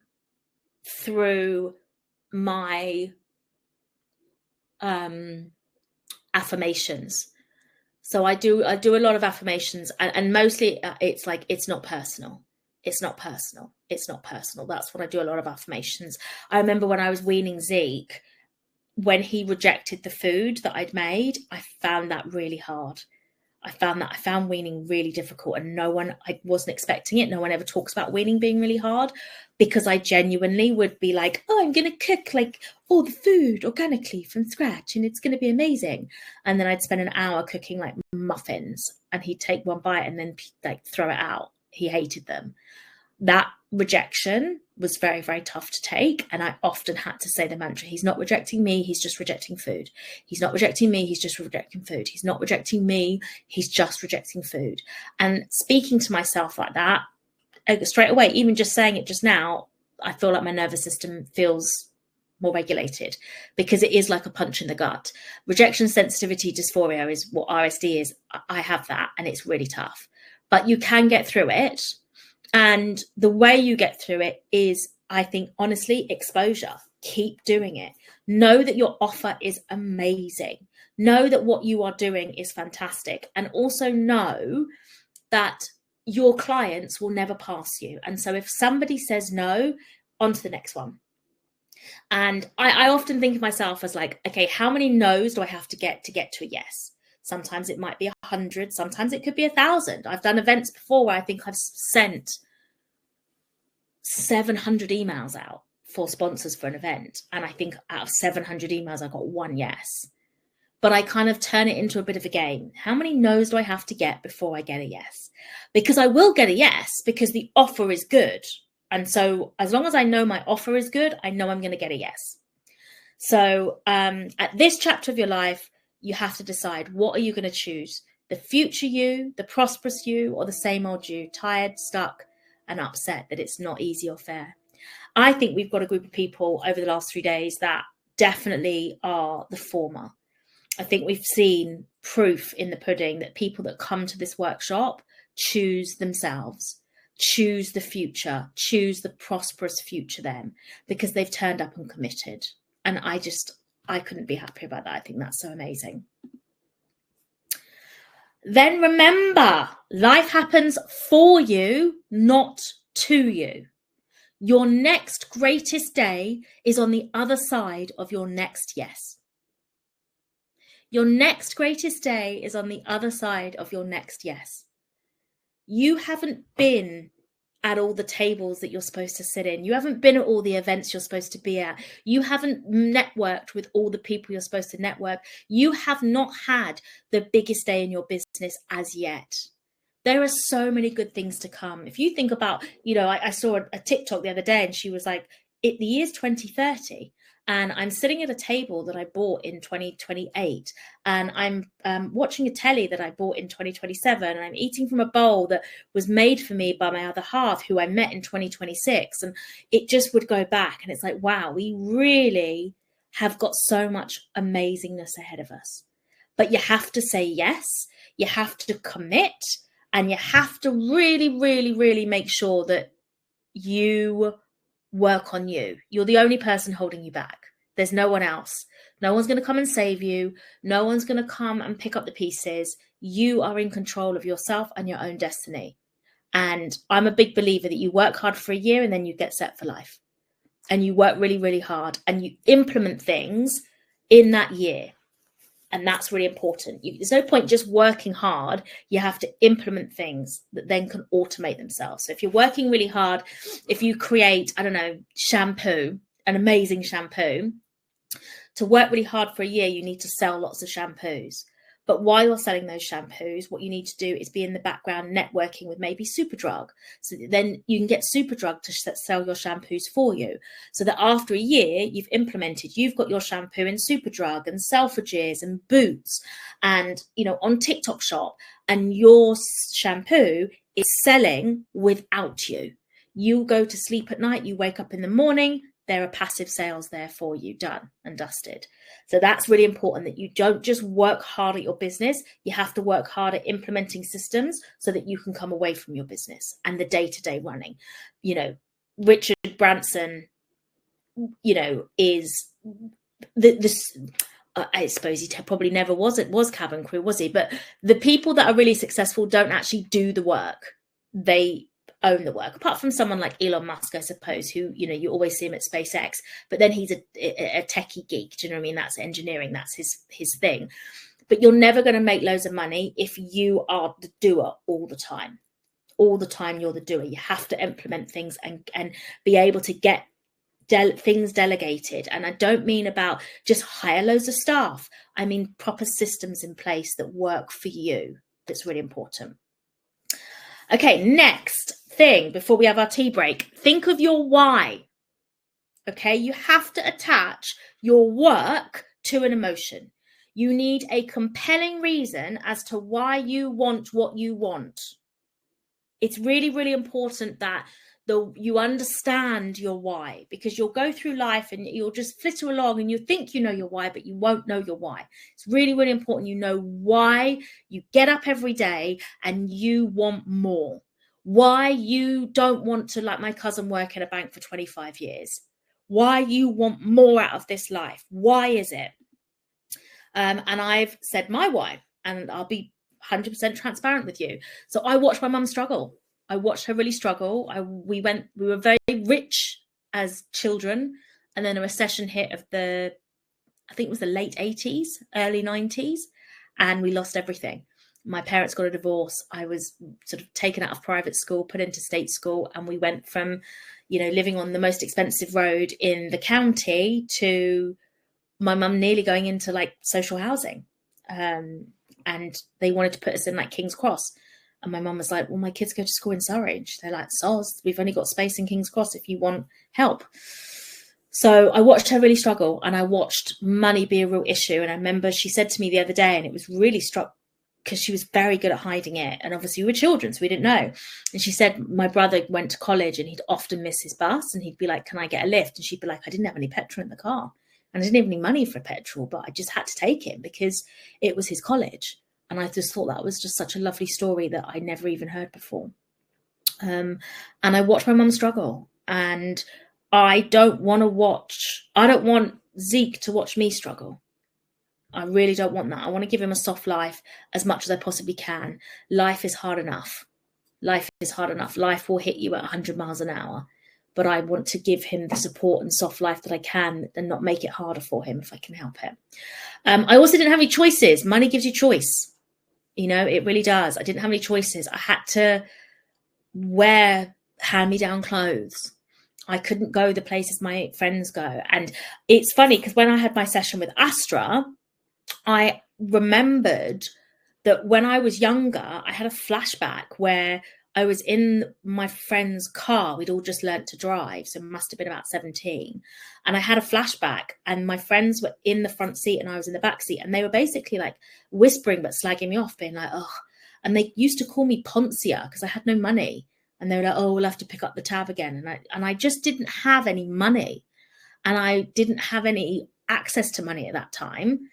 through my affirmations. So I do a lot of affirmations, and mostly it's like, it's not personal. It's not personal. It's not personal. That's what I do, a lot of affirmations. I remember when I was weaning Zeke, when he rejected the food that I'd made, I found that really hard. I found weaning really difficult, and I wasn't expecting it. No one ever talks about weaning being really hard, because I genuinely would be like, oh, I'm going to cook like all the food organically from scratch and it's going to be amazing. And then I'd spend an hour cooking like muffins, and he'd take one bite and then like throw it out. He hated them. That rejection was very, very tough to take. And I often had to say the mantra, he's not rejecting me, he's just rejecting food. He's not rejecting me, he's just rejecting food. He's not rejecting me, he's just rejecting food. And speaking to myself like that, straight away, even just saying it just now, I feel like my nervous system feels more regulated, because it is like a punch in the gut. Rejection sensitivity dysphoria is what RSD is. I have that, and it's really tough. But you can get through it. And the way you get through it is, I think, honestly, exposure. Keep doing it. Know that your offer is amazing. Know that what you are doing is fantastic. And also know that your clients will never pass you. And so if somebody says no, on to the next one. And I often think of myself as like, okay, how many no's do I have to get to a yes? Sometimes it might be 100. Sometimes it could be 1,000. I've done events before where I think I've sent 700 emails out for sponsors for an event. And I think out of 700 emails, I got one yes. But I kind of turn it into a bit of a game. How many no's do I have to get before I get a yes? Because I will get a yes because the offer is good. And so as long as I know my offer is good, I know I'm going to get a yes. So at this chapter of your life, you have to decide, what are you going to choose? The future you, the prosperous you, or the same old you, tired, stuck, and upset that it's not easy or fair? I think we've got a group of people over the last 3 days that definitely are the former. I think we've seen proof in the pudding that people that come to this workshop choose themselves, choose the future, choose the prosperous future then, because they've turned up and committed. And I couldn't be happier about that. I think that's so amazing. Then remember, life happens for you, not to you. Your next greatest day is on the other side of your next yes. Your next greatest day is on the other side of your next yes. You haven't been at all the tables that you're supposed to sit in. You haven't been at all the events you're supposed to be at. You haven't networked with all the people you're supposed to network. You have not had the biggest day in your business as yet. There are so many good things to come. If you think about, I saw a TikTok the other day, and she was like, the year's 2030. And I'm sitting at a table that I bought in 2028. And I'm watching a telly that I bought in 2027. And I'm eating from a bowl that was made for me by my other half, who I met in 2026. And it just would go back. And it's like, wow, we really have got so much amazingness ahead of us. But you have to say yes. You have to commit. And you have to really, really, really make sure that you work on you. You're the only person holding you back. There's no one else. No one's going to come and save you. No one's going to come and pick up the pieces. You are in control of yourself and your own destiny. And I'm a big believer that you work hard for a year and then you get set for life. And you work really, really hard and you implement things in that year. And that's really important. There's no point just working hard. You have to implement things that then can automate themselves. So if you're working really hard, if you create, I don't know, shampoo, an amazing shampoo, to work really hard for a year, you need to sell lots of shampoos. But while you're selling those shampoos, what you need to do is be in the background networking with maybe Superdrug. So then you can get Superdrug to sell your shampoos for you. So that after a year, you've got your shampoo in Superdrug and Selfridges and Boots and, on TikTok Shop, and your shampoo is selling without you. You go to sleep at night, you wake up in the morning, there are passive sales there for you, done and dusted. So that's really important, that you don't just work hard at your business. You have to work hard at implementing systems so that you can come away from your business and the day-to-day running. Richard Branson, is this. I suppose he probably never was cabin crew, was he? But the people that are really successful don't actually do the work. They own the work, apart from someone like Elon Musk, I suppose, who, you always see him at SpaceX, but then he's a techie geek. Do you know what I mean? That's engineering. That's his thing. But you're never going to make loads of money if you are the doer all the time. All the time you're the doer. You have to implement things and be able to get things delegated. And I don't mean about just hire loads of staff. I mean proper systems in place that work for you. That's really important. Okay, next thing before we have our tea break, think of your why. Okay, you have to attach your work to an emotion. You need a compelling reason as to why you want what you want. It's really, really important that you understand your why, because you'll go through life and you'll just flitter along and you think you know your why, but you won't know your why. It's really, really important you know why you get up every day and you want more. Why you don't want to, like my cousin, work in a bank for 25 years. Why you want more out of this life. Why is it? And I've said my why, and I'll be 100% transparent with you. So I watched my mum struggle. I watched her really struggle. We were very rich as children, and then a recession hit of I think it was the late 80s, early 90s, and we lost everything. My parents got a divorce. I was sort of taken out of private school, put into state school, and we went from, living on the most expensive road in the county to my mum nearly going into like social housing. And they wanted to put us in like King's Cross. And my mum was like, well, my kids go to school in Surrey. And they're like, soz, we've only got space in King's Cross if you want help. So I watched her really struggle, and I watched money be a real issue. And I remember she said to me the other day, and it was really struck because she was very good at hiding it. And obviously we were children, so we didn't know. And she said, my brother went to college and he'd often miss his bus, and he'd be like, can I get a lift? And she'd be like, I didn't have any petrol in the car. And I didn't have any money for petrol, but I just had to take him because it was his college. And I just thought that was just such a lovely story that I never even heard before. And I watched my mum struggle, and I don't want Zeke to watch me struggle. I really don't want that. I want to give him a soft life as much as I possibly can. Life is hard enough. Life is hard enough. Life will hit you at 100 miles an hour. But I want to give him the support and soft life that I can and not make it harder for him if I can help him. I also didn't have any choices. Money gives you choice. It really does. I didn't have any choices. I had to wear hand-me-down clothes. I couldn't go the places my friends go. And it's funny because when I had my session with Astra, I remembered that when I was younger, I had a flashback where I was in my friend's car. We'd all just learnt to drive, so it must have been about 17. And I had a flashback, and my friends were in the front seat and I was in the back seat, and they were basically like whispering but slagging me off, being like, oh. And they used to call me Poncia because I had no money. And they were like, oh, we'll have to pick up the tab again. And I just didn't have any money, and I didn't have any access to money at that time.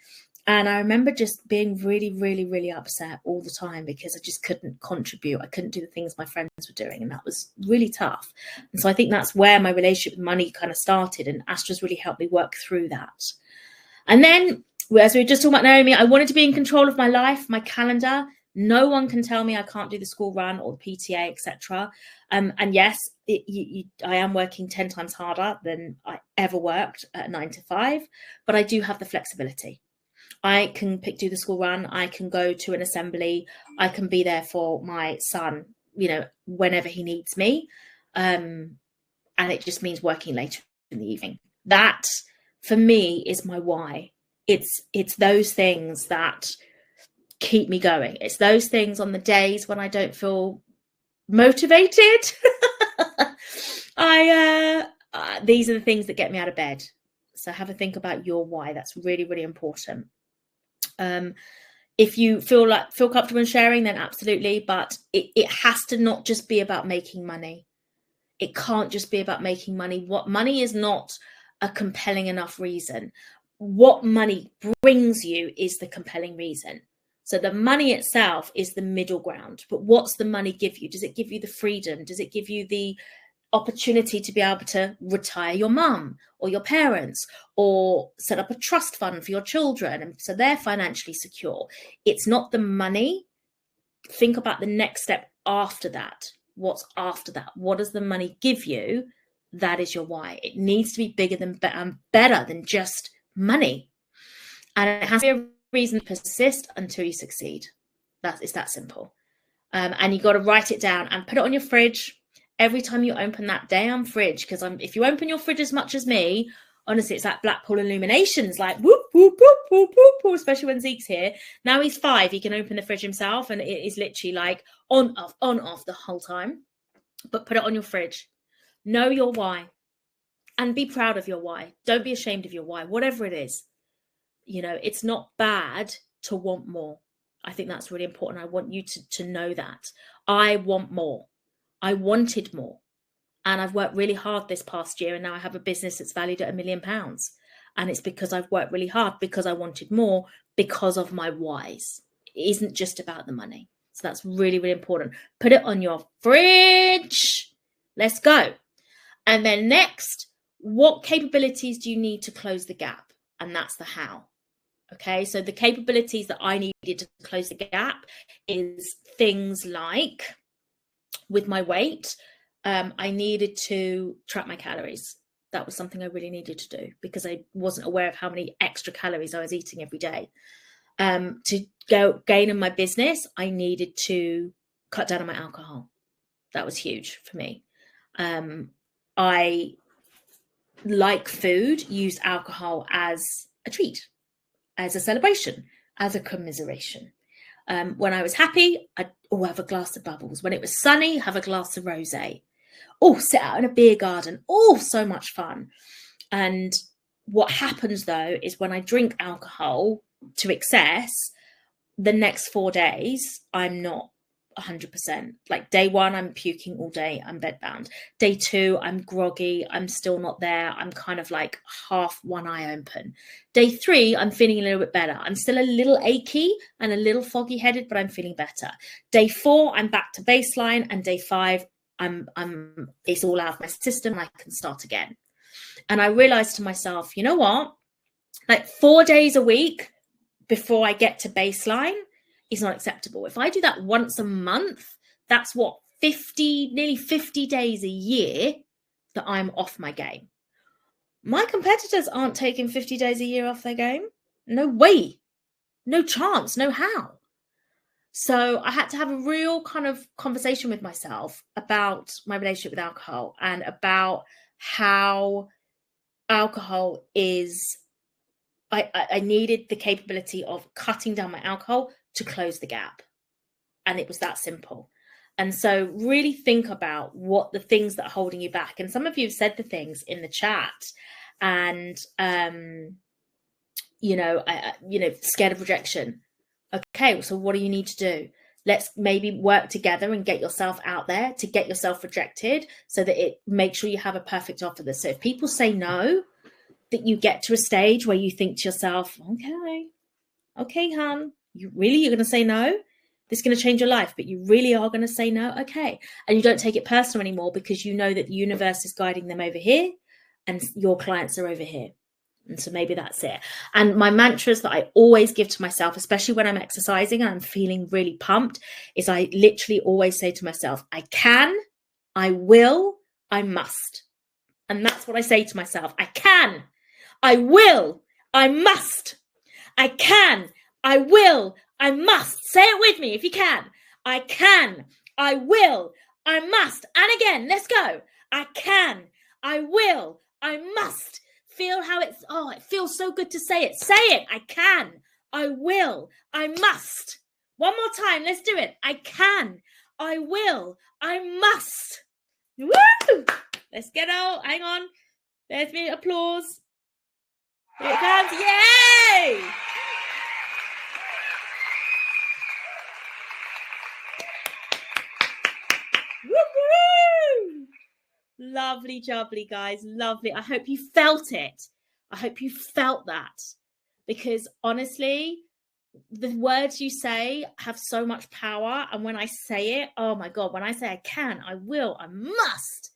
And I remember just being really, really, really upset all the time because I just couldn't contribute. I couldn't do the things my friends were doing. And that was really tough. And so I think that's where my relationship with money kind of started. And Astra's really helped me work through that. And then, as we were just talking about Naomi, I wanted to be in control of my life, my calendar. No one can tell me I can't do the school run or the PTA, etc. And yes, I am working 10 times harder than I ever worked at 9 to 5, but I do have the flexibility. I can do the school run. I can go to an assembly. I can be there for my son, whenever he needs me. And it just means working later in the evening. That, for me, is my why. It's those things that keep me going. It's those things on the days when I don't feel motivated. These are the things that get me out of bed. So have a think about your why. That's really, really important. If you feel comfortable in sharing, then absolutely. But it has to not just be about making money. It can't just be about making money. What money is not a compelling enough reason. What money brings you is the compelling reason. So the money itself is the middle ground. But what's the money give you? Does it give you the freedom? Does it give you the opportunity to be able to retire your mum or your parents, or set up a trust fund for your children, and so they're financially secure? It's not the money. Think about the next step after that. What's after that? What does the money give you? That is your why. It needs to be bigger than better than just money, and it has to be a reason to persist until you succeed. It's that simple. And you got to write it down and put it on your fridge. Every time you open that damn fridge, because if you open your fridge as much as me, honestly, it's like Blackpool Illuminations, like whoop, whoop, whoop, whoop, whoop, whoop, especially when Zeke's here. Now he's 5, he can open the fridge himself, and it is literally like on, off the whole time. But put it on your fridge. Know your why. And be proud of your why. Don't be ashamed of your why, whatever it is. It's not bad to want more. I think that's really important. I want you to know that. I want more. I wanted more. And I've worked really hard this past year, and now I have a business that's valued at £1 million. And it's because I've worked really hard, because I wanted more, because of my whys. It isn't just about the money. So that's really, really important. Put it on your fridge. Let's go. And then next, what capabilities do you need to close the gap? And that's the how. Okay, so the capabilities that I needed to close the gap is things like, with my weight, I needed to track my calories. That was something I really needed to do, because I wasn't aware of how many extra calories I was eating every day. To go gain in my business, I needed to cut down on my alcohol. That was huge for me. I, like food, used alcohol as a treat, as a celebration, as a commiseration. When I was happy, I'd have a glass of bubbles. When it was sunny, have a glass of rosé. Sit out in a beer garden. So much fun. And what happens, though, is when I drink alcohol to excess, the next 4 days, I'm not 100%. Like day 1, I'm puking all day. I'm bedbound. Day 2, I'm groggy. I'm still not there. I'm kind of like half one eye open. Day 3, I'm feeling a little bit better. I'm still a little achy and a little foggy headed, but I'm feeling better. Day 4, I'm back to baseline. And day 5, it's all out of my system, and I can start again. And I realized to myself, you know what? Like 4 days a week before I get to baseline is not acceptable. If I do that once a month, that's what, nearly 50 days a year that I'm off my game. My competitors aren't taking 50 days a year off their game. No way. No chance. No how. So I had to have a real kind of conversation with myself about my relationship with alcohol, and about how alcohol is, I needed the capability of cutting down my alcohol to close the gap. And it was that simple. And so really think about what the things that are holding you back. And some of you have said the things in the chat, and, scared of rejection. Okay, so what do you need to do? Let's maybe work together and get yourself out there to get yourself rejected, so that it makes sure you have a perfect offer. So if people say no, that you get to a stage where you think to yourself, okay, Okay, hon, you're going to say no? This is going to change your life, but you really are going to say no? Okay. And you don't take it personal anymore because you know that the universe is guiding them over here and your clients are over here. And so maybe that's it. And my mantras that I always give to myself, especially when I'm exercising and I'm feeling really pumped, is I literally always say to myself, I can, I will, I must. And that's what I say to myself. I can, I will, I must. I can, I will, I must. Say it with me if you can. I can, I will, I must. And again, let's go. I can, I will, I must. Feel how it feels so good to say it. Say it. I can, I will, I must. One more time. Let's do it. I can, I will, I must. Woo! Let's get out. Hang on. There's me. Applause. Here it comes. Yay! Woo-hoo! Lovely jubbly, guys. Lovely. I hope you felt it. I hope you felt that. Because honestly, the words you say have so much power. And when I say it, oh my God, when I say I can, I will, I must.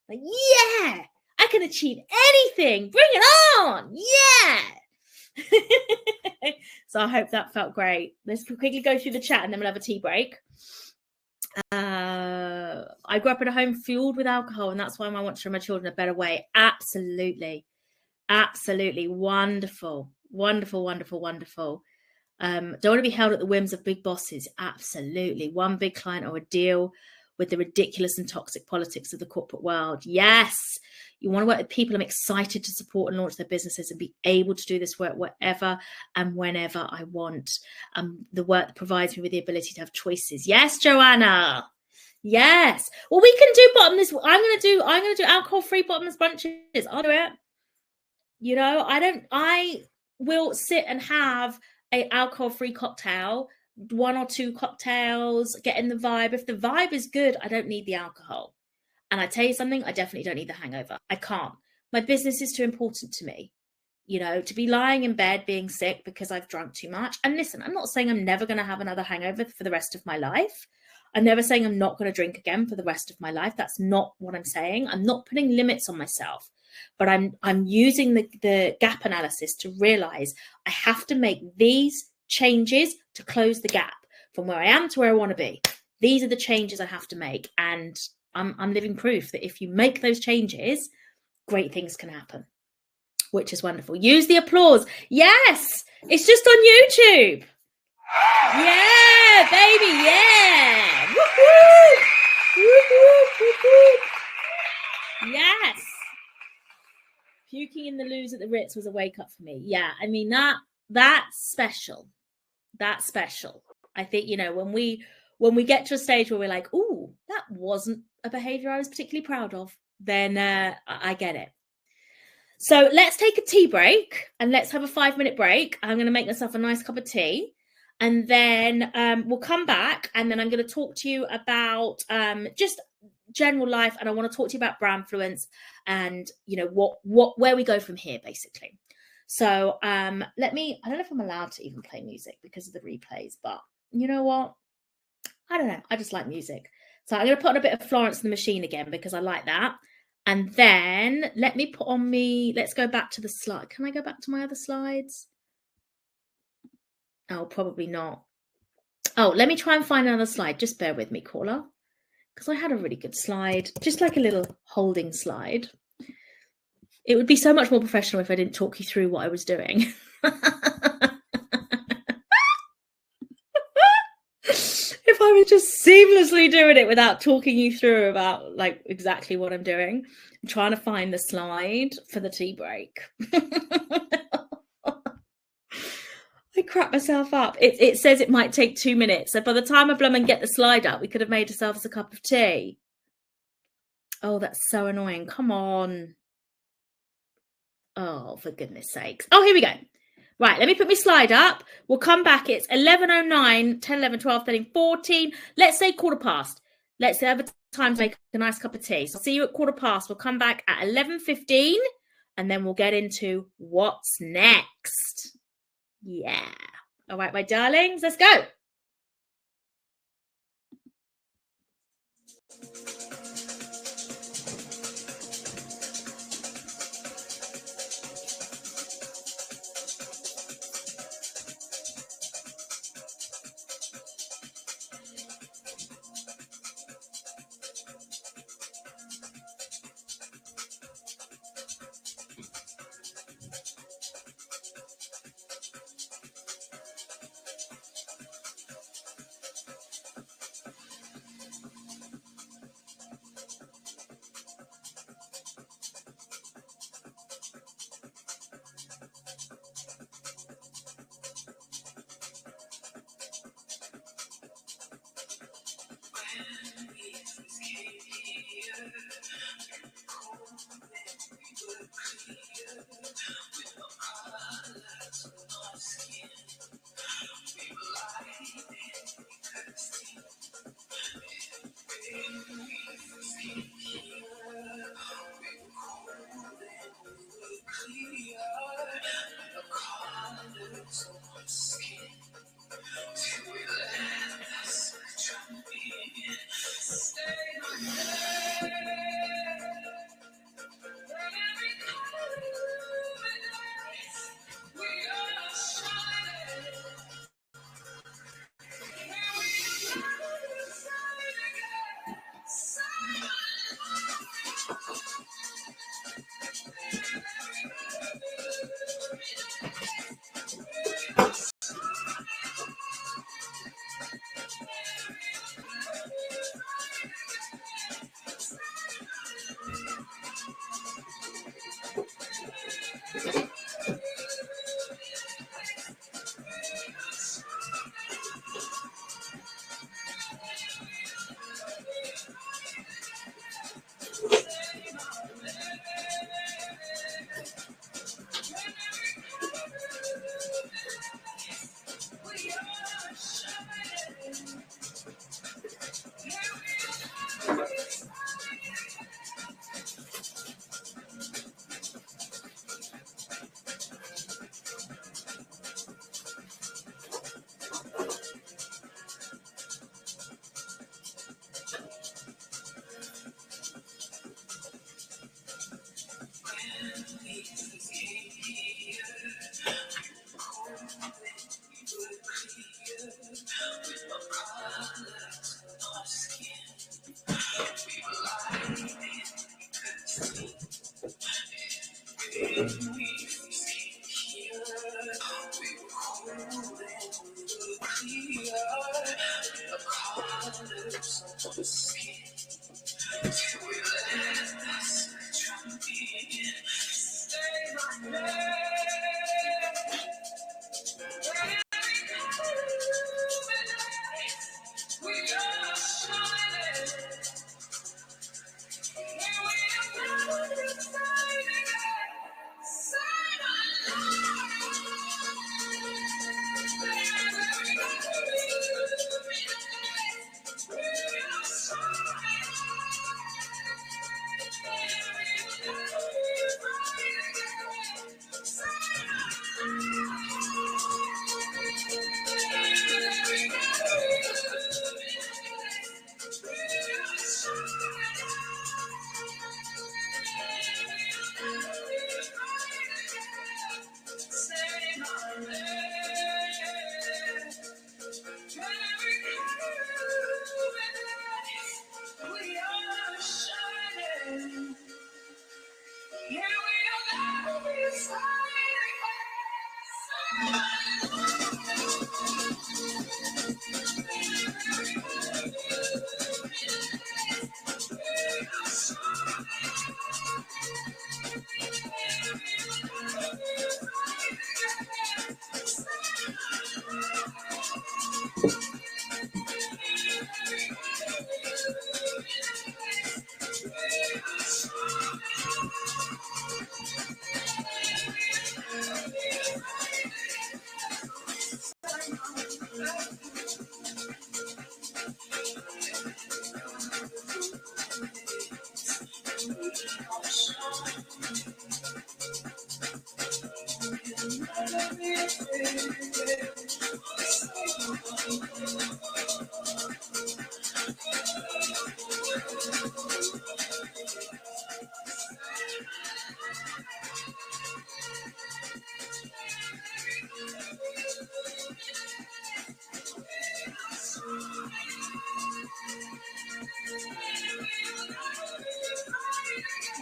Like, yeah, I can achieve anything. Bring it on. Yeah. So I hope that felt great. Let's quickly go through the chat and then we'll have a tea break. I grew up in a home fueled with alcohol, and that's why I want to show my children a better way. Absolutely. Absolutely. Wonderful. Wonderful, wonderful, wonderful. Don't want to be held at the whims of big bosses. Absolutely. One big client or a deal with the ridiculous and toxic politics of the corporate world. Yes. You want to work with people I'm excited to support and launch their businesses and be able to do this work wherever and whenever I want. The work that provides me with the ability to have choices. Yes, Joanna. Yes. Well, we can do bottomless. I'm going to do alcohol-free bottomless brunches. I'll do it. You know, I will sit and have a alcohol-free cocktail, 1 or 2 cocktails, get in the vibe. If the vibe is good, I don't need the alcohol. And I tell you something, I definitely don't need the hangover. I can't. My business is too important to me, you know, to be lying in bed being sick because I've drunk too much. And listen, I'm not saying I'm never going to have another hangover for the rest of my life. I'm never saying I'm not going to drink again for the rest of my life. That's not what I'm saying. I'm not putting limits on myself, but I'm using the gap analysis to realize I have to make these changes to close the gap from where I am to where I want to be. These are the changes I have to make. And I'm living proof that if you make those changes, great things can happen, which is wonderful. Use the applause. Yes, it's just on YouTube. Yeah, baby, yeah. Woo-hoo! Woo-hoo! Woo-hoo! Yes. Puking in the loos at the Ritz was a wake up for me. Yeah, I mean, that's special. That's special. I think, you know, when we get to a stage where we're like, oh, that wasn't a behavior I was particularly proud of, then I get it. So let's take a tea break and let's have a 5-minute break. I'm going to make myself a nice cup of tea. And then we'll come back and then I'm going to talk to you about just general life. And I want to talk to you about Brandfluence and, you know, where we go from here, basically. So I don't know if I'm allowed to even play music because of the replays, but you know what? I don't know. I just like music. So I'm going to put on a bit of Florence and the Machine again because I like that. And then let's go back to the slide. Can I go back to my other slides? Oh, probably not. Oh, let me try and find another slide. Just bear with me, caller, because I had a really good slide, just like a little holding slide. It would be so much more professional if I didn't talk you through what I was doing. If I was just seamlessly doing it without talking you through about like exactly what I'm doing. I'm trying to find the slide for the tea break. I crap myself up. It says it might take 2 minutes. So by the time I blum and get the slide up, we could have made ourselves a cup of tea. Oh, that's so annoying. Come on. Oh, for goodness sakes. Oh, here we go. Right, let me put my slide up. We'll come back. It's 11:09, 10, 11, 12, 13, 14. Let's say 15:15. Let's have a time to make a nice cup of tea. So I'll see you at 15:15. We'll come back at 11:15 and then we'll get into what's next. Yeah. All right, my darlings, let's go.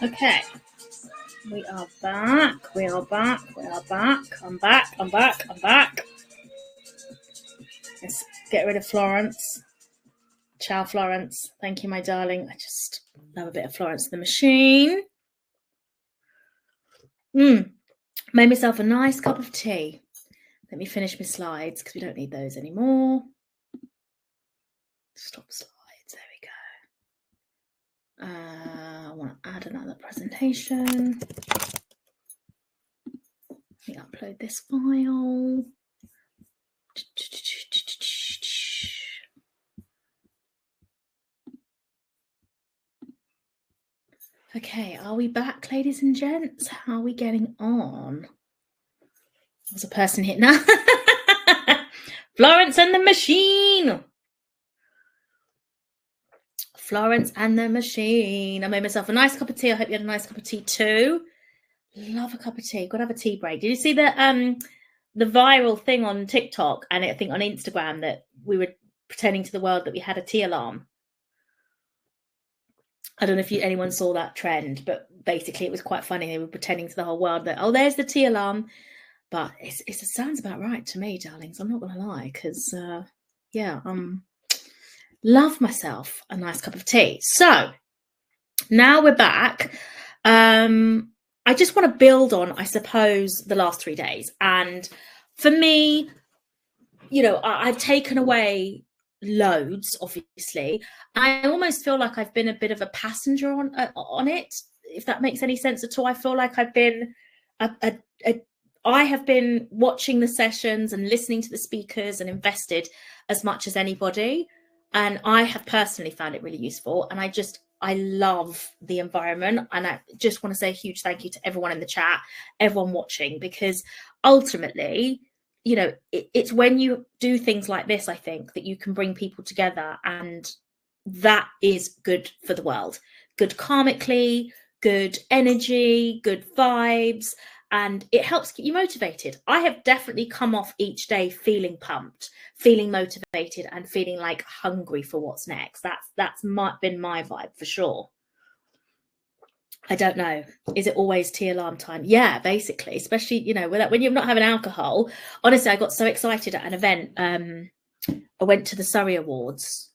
Okay. We are back. We are back. We are back. I'm back. I'm back. I'm back. Let's get rid of Florence. Ciao, Florence. Thank you, my darling. I just love a bit of Florence the machine. Made myself a nice cup of tea. Let me finish my slides because we don't need those anymore. Stop slides. There we go. I want to add another presentation. Let me upload this file. Okay, are we back, ladies and gents? How are we getting on? There's a person here now. Florence and the machine. Florence and the machine. I made myself a nice cup of tea. I hope you had a nice cup of tea too. Love a cup of tea. Got to have a tea break. Did you see the viral thing on TikTok and I think on Instagram that we were pretending to the world that we had a tea alarm? I don't know if anyone saw that trend, but basically it was quite funny. They were pretending to the whole world that, oh, there's the tea alarm. But it sounds about right to me, darlings. I'm not going to lie, because, love myself a nice cup of tea. So now we're back. I just want to build on, I suppose, the last 3 days. And for me, you know, I've taken away loads, obviously. I almost feel like I've been a bit of a passenger on it, if that makes any sense at all. I feel like I've been I have been watching the sessions and listening to the speakers and invested as much as anybody. And I have personally found it really useful. And I love the environment. And I just want to say a huge thank you to everyone in the chat, everyone watching, because ultimately, you know, it's when you do things like this, I think, that you can bring people together, and that is good for the world. Good karmically, good energy, good vibes, and it helps keep you motivated. I have definitely come off each day feeling pumped, feeling motivated, and feeling like hungry for what's next. That's been my vibe for sure. I don't know. Is it always tea alarm time? Yeah, basically, especially, you know, when you're not having alcohol. Honestly, I got so excited at an event. I went to the Surrey Awards.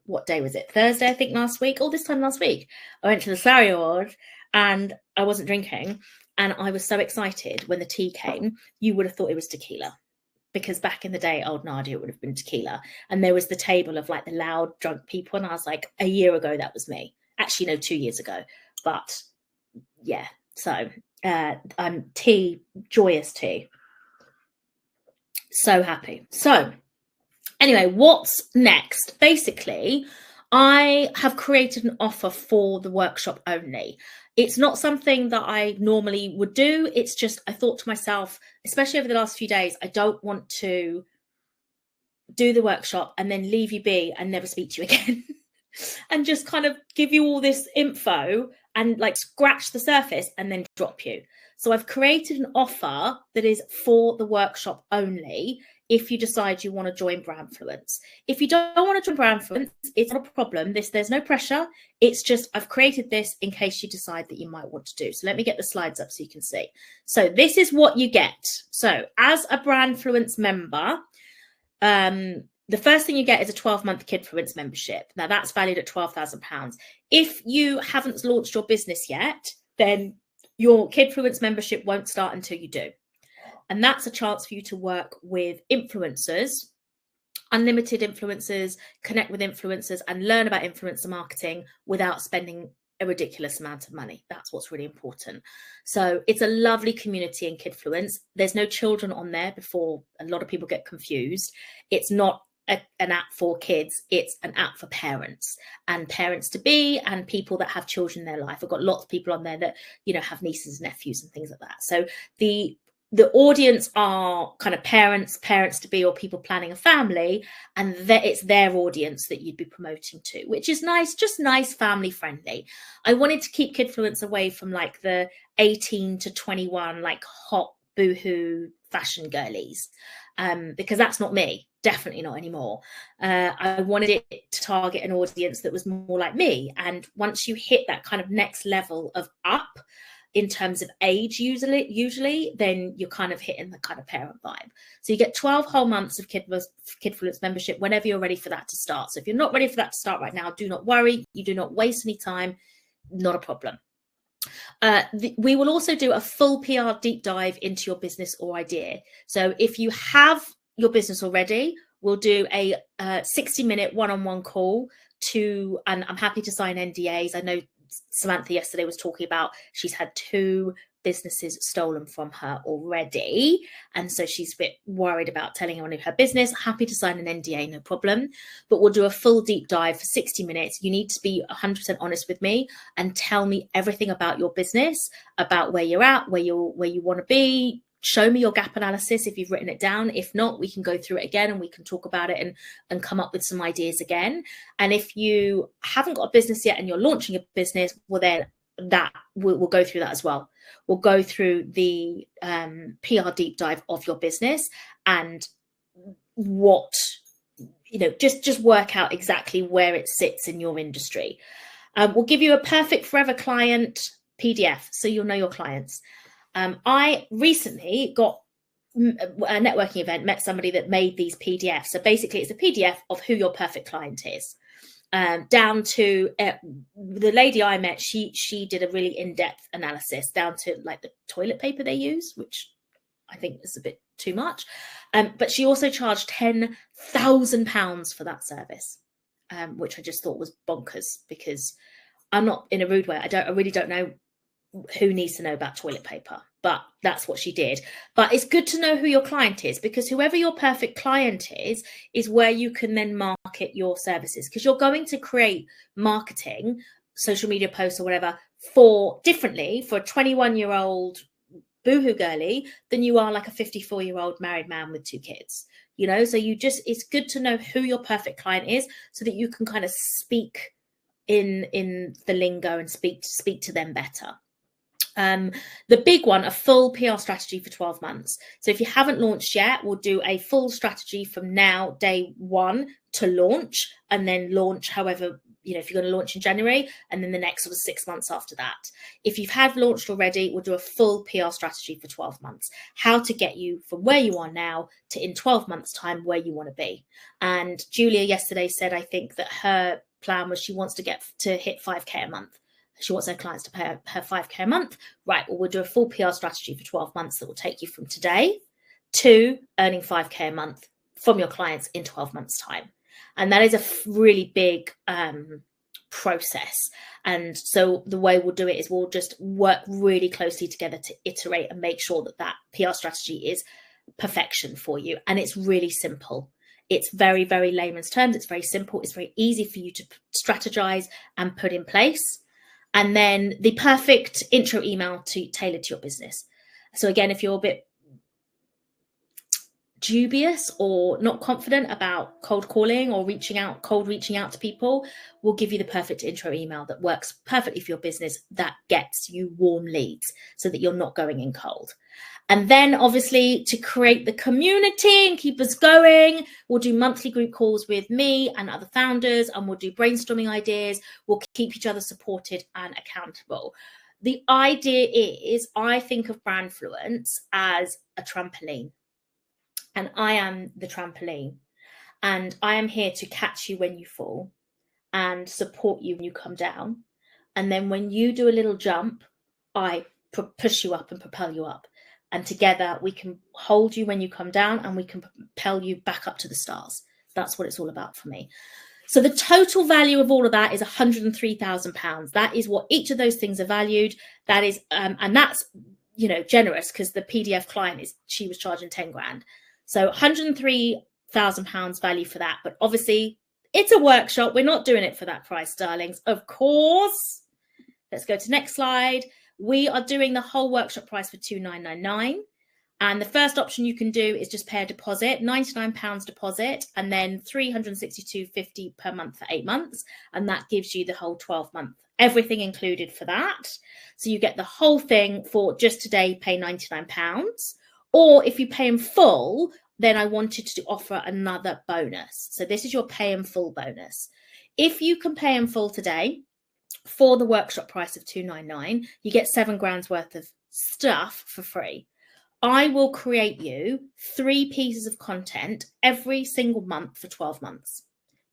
What day was it? Thursday, I think, last week. All this time last week. I went to the Surrey Awards and I wasn't drinking. And I was so excited when the tea came. You would have thought it was tequila. Because back in the day, old Nadia, it would have been tequila. And there was the table of like the loud, drunk people. And I was like, a year ago, that was me. Actually, no, 2 years ago. But yeah, so I'm joyous tea. So happy. So anyway, what's next? Basically, I have created an offer for the workshop only. It's not something that I normally would do. It's just, I thought to myself, especially over the last few days, I don't want to do the workshop and then leave you be and never speak to you again. And just kind of give you all this info and like scratch the surface and then drop you. So I've created an offer that is for the workshop only if you decide you want to join Brandfluence. If you don't want to join Brandfluence, it's not a problem. There's no pressure. It's just I've created this in case you decide that you might want to do. So let me get the slides up so you can see. So this is what you get. So as a Brandfluence member, the first thing you get is a 12-month Kidfluence membership. Now that's valued at £12,000. If you haven't launched your business yet, then your Kidfluence membership won't start until you do. And that's a chance for you to work with influencers, unlimited influencers, connect with influencers and learn about influencer marketing without spending a ridiculous amount of money. That's what's really important. So it's a lovely community in Kidfluence. There's no children on there before a lot of people get confused. It's not an app for kids. It's an app for parents and parents to be and people that have children in their life. I've got lots of people on there that, you know, have nieces and nephews and things like that. So the audience are kind of parents to be, or people planning a family, and it's their audience that you'd be promoting to, which is nice, just nice, family friendly. I wanted to keep Kidfluence away from like the 18 to 21, like hot boohoo fashion girlies, because that's not me. Definitely not anymore. I wanted it to target an audience that was more like me. And once you hit that kind of next level of up in terms of age, usually, then you're kind of hitting the kind of parent vibe. So you get 12 whole months of Kidfluence membership whenever you're ready for that to start. So if you're not ready for that to start right now, do not worry. You do not waste any time. Not a problem. We will also do a full PR deep dive into your business or idea. So if you have your business already, we'll do a 60-minute one-on-one call and I'm happy to sign NDAs. I know Samantha yesterday was talking about she's had 2 businesses stolen from her already, and so she's a bit worried about telling anyone her business. Happy to sign an NDA, no problem, but we'll do a full deep dive for 60 minutes. You need to be 100% honest with me and tell me everything about your business, about where you're at, where you want to be. Show me your gap analysis if you've written it down. If not, we can go through it again and we can talk about it and come up with some ideas again. And if you haven't got a business yet and you're launching a business, well, then we'll go through that as well. We'll go through the PR deep dive of your business and what, just work out exactly where it sits in your industry. We'll give you a perfect forever client PDF so you'll know your clients. I recently got a networking event, met somebody that made these PDFs. So basically it's a PDF of who your perfect client is. Down to the lady I met, she did a really in-depth analysis down to like the toilet paper they use, which I think is a bit too much. But she also charged £10,000 for that service, which I just thought was bonkers, because I'm not in a rude way. I really don't know who needs to know about toilet paper, but that's what she did. But it's good to know who your client is, because whoever your perfect client is where you can then market your services, because you're going to create marketing, social media posts or whatever differently for a 21-year-old boohoo girly than you are like a 54-year-old married man with 2 kids, so it's good to know who your perfect client is so that you can kind of speak in the lingo and speak to them better. The big one, a full PR strategy for 12 months. So if you haven't launched yet, we'll do a full strategy from now, day 1 to launch, and then launch however, if you're going to launch in January, and then the next sort of 6 months after that. If you've had launched already, we'll do a full PR strategy for 12 months, how to get you from where you are now to in 12 months time where you want to be. And Julia yesterday said, I think that her plan was she wants to get to hit 5K a month. She wants her clients to pay her 5K a month. Right, well, we'll do a full PR strategy for 12 months that will take you from today to earning 5K a month from your clients in 12 months' time. And that is a really big process. And so the way we'll do it is we'll just work really closely together to iterate and make sure that PR strategy is perfection for you. And it's really simple. It's very, very layman's terms. It's very simple. It's very easy for you to strategize and put in place. And then the perfect intro email tailored to your business. So again, if you're a bit dubious or not confident about cold calling or cold reaching out to people, we'll give you the perfect intro email that works perfectly for your business, that gets you warm leads so that you're not going in cold. And then obviously to create the community and keep us going, we'll do monthly group calls with me and other founders, and we'll do brainstorming ideas. We'll keep each other supported and accountable. The idea is, I think of Brandfluence as a trampoline, and I am the trampoline, and I am here to catch you when you fall and support you when you come down. And then when you do a little jump, I push you up and propel you up. And together we can hold you when you come down and we can propel you back up to the stars. That's what it's all about for me. So the total value of all of that is £103,000. That is what each of those things are valued. That is, and that's, generous, because the PDF client she was charging 10 grand. So £103,000 value for that. But obviously it's a workshop. We're not doing it for that price, darlings. Of course. Let's go to next slide. We are doing the whole workshop price for $2,999. And the first option you can do is just pay a deposit, £99 deposit, and then $362.50 per month for 8 months. And that gives you the whole 12-month, everything included for that. So you get the whole thing for just today, pay £99. Or if you pay in full, then I wanted to offer another bonus. So this is your pay in full bonus. If you can pay in full today for the workshop price of $299, you get 7 grand's worth of stuff for free. I will create you 3 pieces of content every single month for 12 months,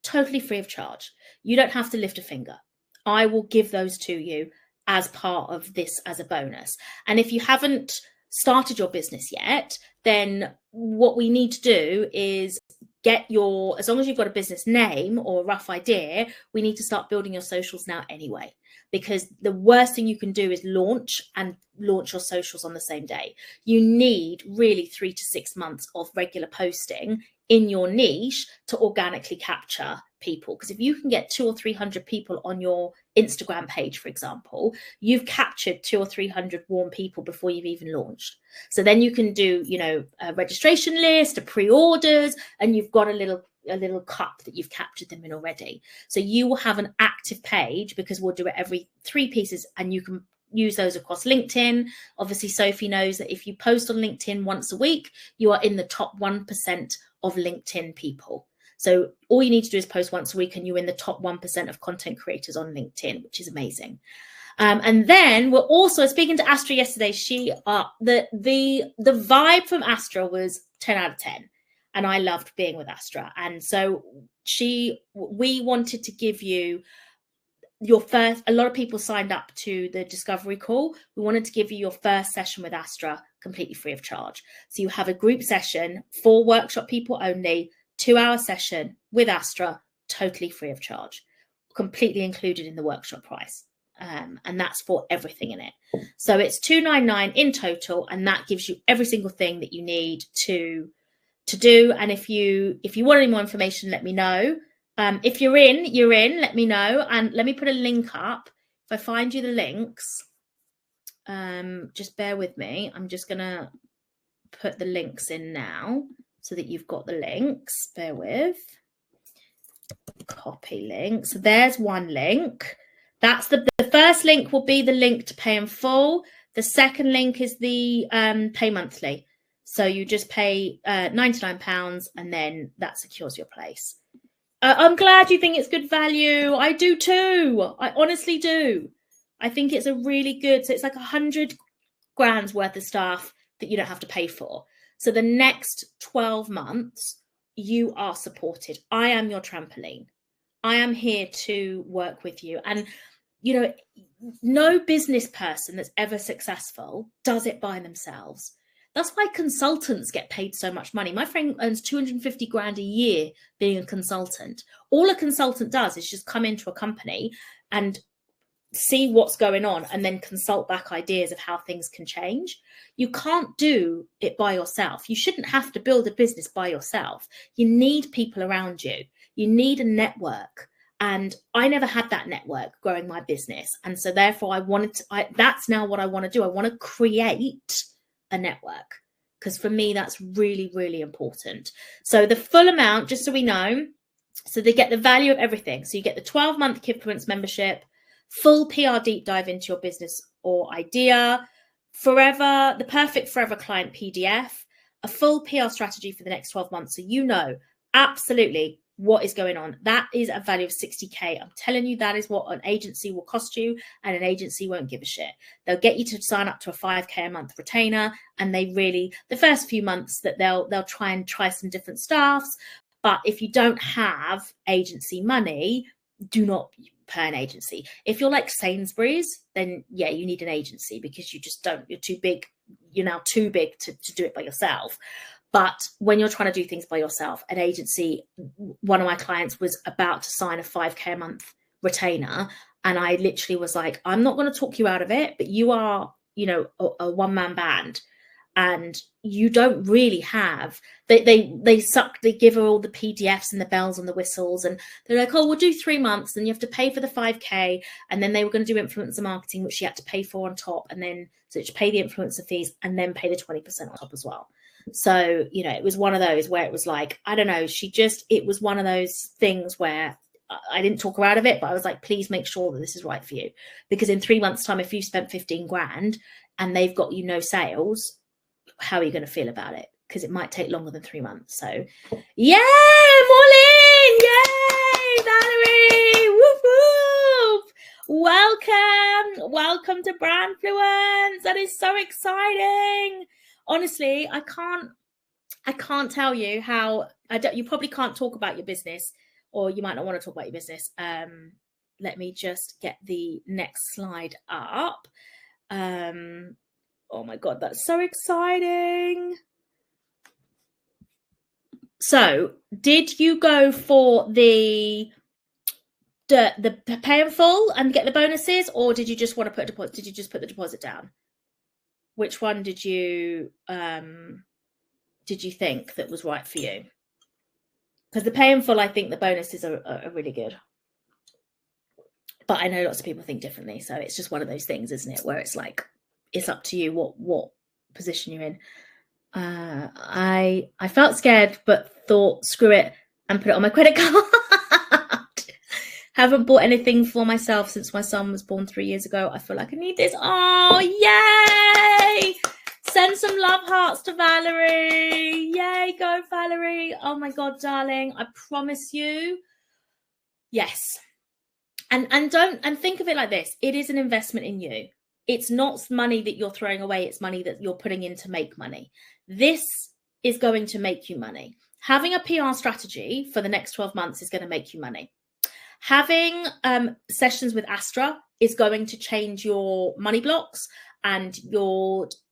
totally free of charge. You don't have to lift a finger. I will give those to you as part of this as a bonus. And if you haven't started your business yet, then what we need to do is get your, as long as you've got a business name or a rough idea, we need to start building your socials now anyway, because the worst thing you can do is launch your socials on the same day. You need really 3 to 6 months of regular posting in your niche to organically capture people. Because if you can get 200 or 300 people on your Instagram page, for example, you've captured 200 or 300 warm people before you've even launched. So then you can do, a registration list, a pre-orders, and you've got a little cup that you've captured them in already. So you will have an active page, because we'll do it every 3 pieces, and you can use those across LinkedIn. Obviously, Sophie knows that if you post on LinkedIn once a week, you are in the top 1% of LinkedIn people. So all you need to do is post once a week, and you're in the top 1% of content creators on LinkedIn, which is amazing. And then we're also speaking to Astra yesterday. The vibe from Astra was 10 out of 10. And I loved being with Astra. And so we wanted to give you your first, a lot of people signed up to the discovery call. We wanted to give you your first session with Astra completely free of charge. So you have a group session for workshop people only, 2-hour session with Astra, totally free of charge, completely included in the workshop price. And that's for everything in it. So it's $299 in total, and that gives you every single thing that you need to do. And if you want any more information, let me know. If you're in, let me know. And let me put a link up. If I find you the links, just bear with me. I'm just going to put the links in now so that you've got the links. Bear with. Copy link. So there's one link. That's the first link will be the link to pay in full. The second link is the pay monthly. So you just pay £99 and then that secures your place. I'm glad you think it's good value. I do too. I honestly do. I think it's a really good, so it's like 100 grand's worth of stuff that you don't have to pay for. So the next 12 months, you are supported. I am your trampoline. I am here to work with you. And, no business person that's ever successful does it by themselves. That's why consultants get paid so much money. My friend earns 250 grand a year being a consultant. All a consultant does is just come into a company and see what's going on and then consult back ideas of how things can change. You can't do it by yourself. You shouldn't have to build a business by yourself. You need people around you. You need a network. And I never had that network growing my business. And so therefore that's now what I want to do. I want to create a network, because for me, that's really, really important. So the full amount, just so we know, so they get the value of everything. So you get the 12-month Kidfluence membership, full PR deep dive into your business or idea, the perfect forever client PDF, a full PR strategy for the next 12 months. So you know absolutely what is going on. That is a value of 60K. I'm telling you, that is what an agency will cost you, and an agency won't give a shit. They'll get you to sign up to a 5K a month retainer, and the first few months that they'll try some different staffs. But if you don't have agency money, do not pay an agency. If you're like Sainsbury's, then yeah, you need an agency, because you're too big. You're now too big to do it by yourself. But when you're trying to do things by yourself, an agency, one of my clients was about to sign a 5K a month retainer. And I literally was like, I'm not going to talk you out of it, but you are, a one-man band. And you don't really have, they give her all the PDFs and the bells and the whistles. And they're like, oh, we'll do 3 months. Then you have to pay for the 5K. And then they were going to do influencer marketing, which she had to pay for on top. And then, so she pay the influencer fees and then pay the 20% on top as well. So, it was one of those where it was like, I don't know, it was one of those things where I didn't talk her out of it, but I was like, please make sure that this is right for you. Because in 3 months' time, if you spent 15 grand and they've got no sales, how are you going to feel about it? because it might take longer than 3 months. So yay, I'm all in. Yay, Valerie. Woof woof. Welcome to Brandfluence. That is so exciting. Honestly, I can't tell you how you probably can't talk about your business, or you might not want to talk about your business. Let me just get the next slide up. Oh my God, that's so exciting. So did you go for the pay in full and get the bonuses, or did you just want to put a deposit? Did you just put the deposit down? Which one did you think that was right for you? Because the pay in full, I think the bonuses are really good. But I know lots of people think differently. So it's just one of those things, isn't it? Where it's like, it's up to you what position you're in. I felt scared, but thought, screw it, and put it on my credit card. Haven't bought anything for myself since my son was born 3 years ago. I feel like I need this. Oh, yay! Send some love hearts to Valerie. Yay, go Valerie. Oh my God, darling. I promise you. Yes. And think of it like this. It is an investment in you. It's not money that you're throwing away. It's money that you're putting in to make money. This is going to make you money. Having a PR strategy for the next 12 months is going to make you money. Having sessions with Astra is going to change your money blocks and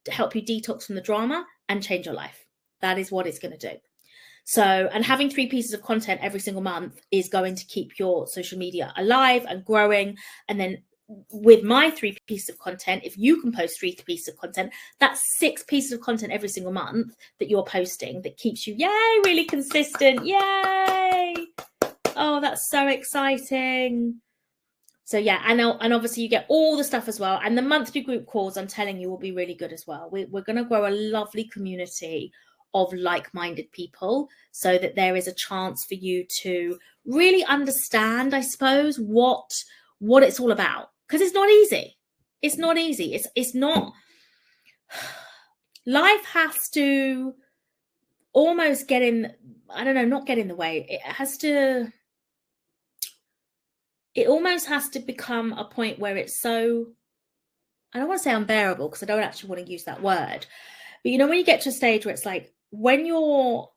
help you detox from the drama and change your life. That is what it's going to do. So, and having 3 pieces of content every single month is going to keep your social media alive and growing. And then with my 3 pieces of content, if you can post 3 pieces of content, that's 6 pieces of content every single month that you're posting that keeps you, yay, really consistent. Yay. Oh, that's so exciting. So yeah, and obviously you get all the stuff as well. And the monthly group calls, I'm telling you, will be really good as well. We're going to grow a lovely community of like-minded people so that there is a chance for you to really understand, I suppose, what it's all about. Because it's not easy. It's not easy. It's not. Life has to almost get in, I don't know, not get in the way. It almost has to become a point where it's so, I don't want to say unbearable because I don't actually want to use that word. But you know, when you get to a stage where it's like, when you're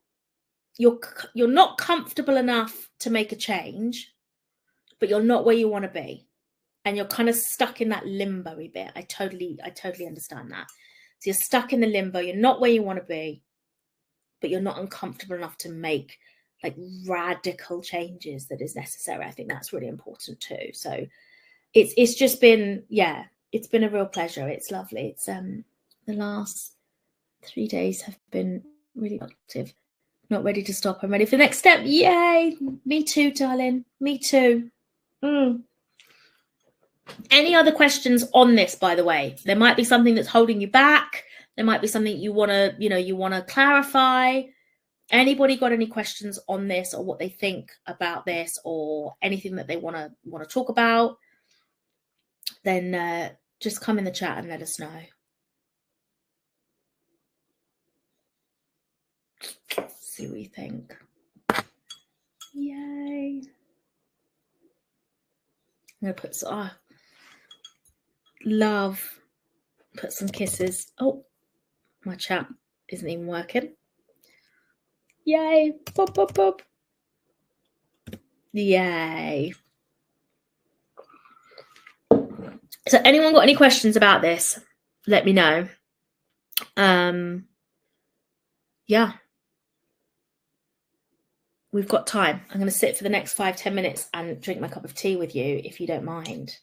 not comfortable enough to make a change, but you're not where you want to be. And you're kind of stuck in that limbo-y bit. I totally understand that. So you're stuck in the limbo. You're not where you want to be, but you're not uncomfortable enough to make like radical changes that is necessary. I think that's really important too. So it's just been, yeah, it's been a real pleasure. It's lovely. It's the last 3 days have been really productive. Not ready to stop. I'm ready for the next step. Yay. Me too, darling. Me too. Any other questions on this, by the way? There might be something that's holding you back. There might be something you want to clarify. Anybody got any questions on this, or what they think about this, or anything that they want to talk about? Then just come in the chat and let us know. Let's see what you think. Yay. I'm going to put some, love, put some kisses. Oh, my chat isn't even working. Yay. Boop, boop, boop. Yay. So anyone got any questions about this? Let me know. Yeah. We've got time. I'm going to sit for the next 5-10 minutes and drink my cup of tea with you, if you don't mind.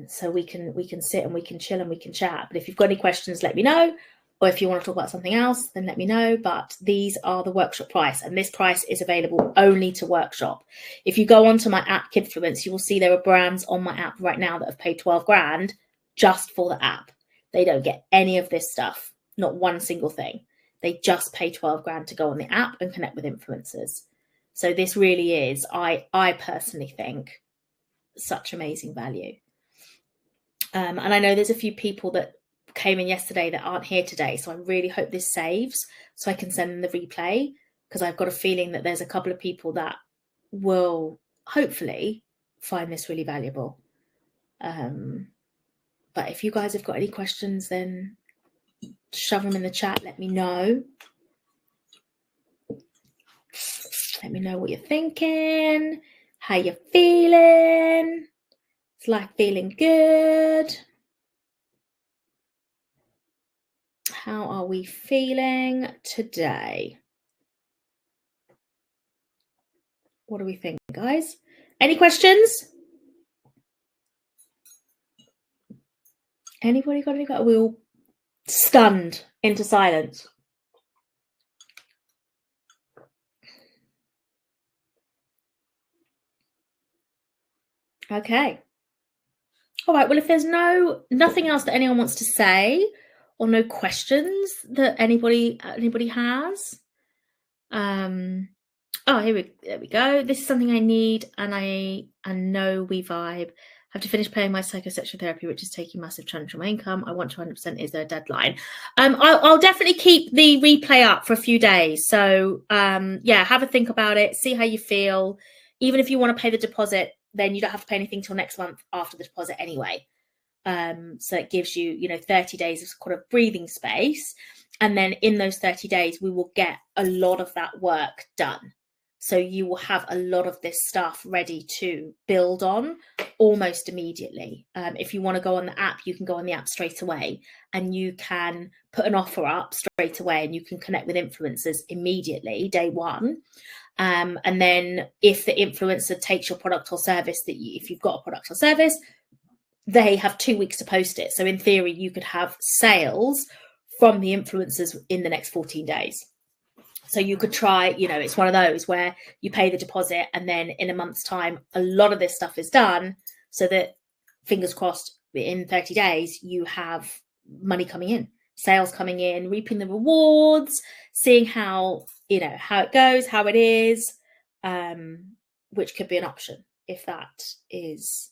So we can sit and we can chill and we can chat. But if you've got any questions, let me know. Or if you want to talk about something else, then let me know. But these are the workshop price, and this price is available only to workshop. If you go onto my app, Kidfluence, you will see there are brands on my app right now that have paid 12 grand just for the app. They don't get any of this stuff, not one single thing. They just pay 12 grand to go on the app and connect with influencers. So this really is, I personally think, such amazing value. And I know there's a few people that came in yesterday that aren't here today. So I really hope this saves so I can send them the replay, because I've got a feeling that there's a couple of people that will hopefully find this really valuable. But if you guys have got any questions, then shove them in the chat. Let me know. Let me know what you're thinking, how you're feeling. It's like feeling good. How are we feeling today? What do we think, guys? Any questions? Anybody got any? We're all stunned into silence. Okay. All right. Well, if there's nothing else that anyone wants to say, or no questions that anybody has, oh, there we go. This is something I need, and I know we vibe. Have to finish paying my psychosexual therapy, which is taking massive chunk of my income. I want 200%. Is there a deadline? I'll definitely keep the replay up for a few days. So yeah, have a think about it. See how you feel. Even if you want to pay the deposit, then you don't have to pay anything till next month after the deposit anyway. So it gives you, 30 days of kind of breathing space. And then in those 30 days, we will get a lot of that work done. So you will have a lot of this stuff ready to build on almost immediately. If you want to go on the app, you can go on the app straight away, and you can put an offer up straight away, and you can connect with influencers immediately, day one. And then if the influencer takes your product or service, if you've got a product or service, they have 2 weeks to post it. So in theory, you could have sales from the influencers in the next 14 days. So you could try, it's one of those where you pay the deposit, and then in a month's time, a lot of this stuff is done, so that, fingers crossed, in 30 days, you have money coming in, sales coming in, reaping the rewards, seeing how it goes, how it is, which could be an option if that is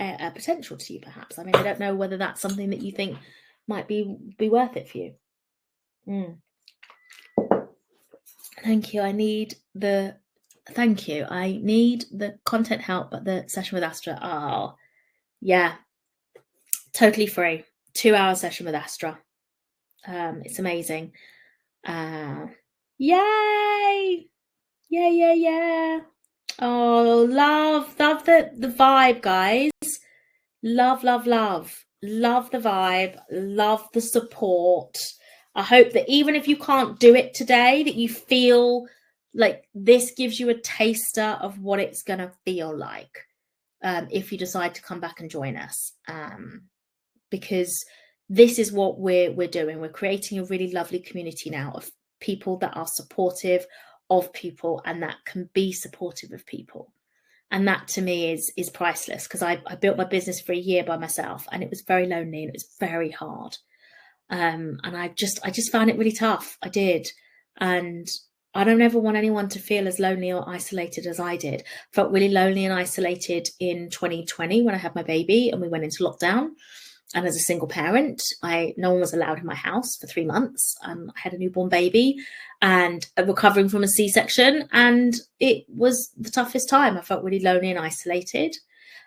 a potential to you, perhaps. I mean, I don't know whether that's something that you think might be worth it for you. Thank you. I need the content help, but the session with Astra. Oh, yeah. Totally free. 2-hour session with Astra. It's amazing. Yay! Yeah. Oh, love the vibe, guys. Love the vibe. Love the support. I hope that even if you can't do it today, that you feel like this gives you a taster of what it's going to feel like if you decide to come back and join us. Because this is what we're doing. We're creating a really lovely community now of people that are supportive of people and that can be supportive of people. And that to me is priceless, because I built my business for a year by myself, and it was very lonely and it was very hard. And I just found it really tough. I did. And I don't ever want anyone to feel as lonely or isolated as I did. Felt really lonely and isolated in 2020 when I had my baby and we went into lockdown. And as a single parent, no one was allowed in my house for 3 months. I had a newborn baby and recovering from a C-section, and it was the toughest time. I felt really lonely and isolated.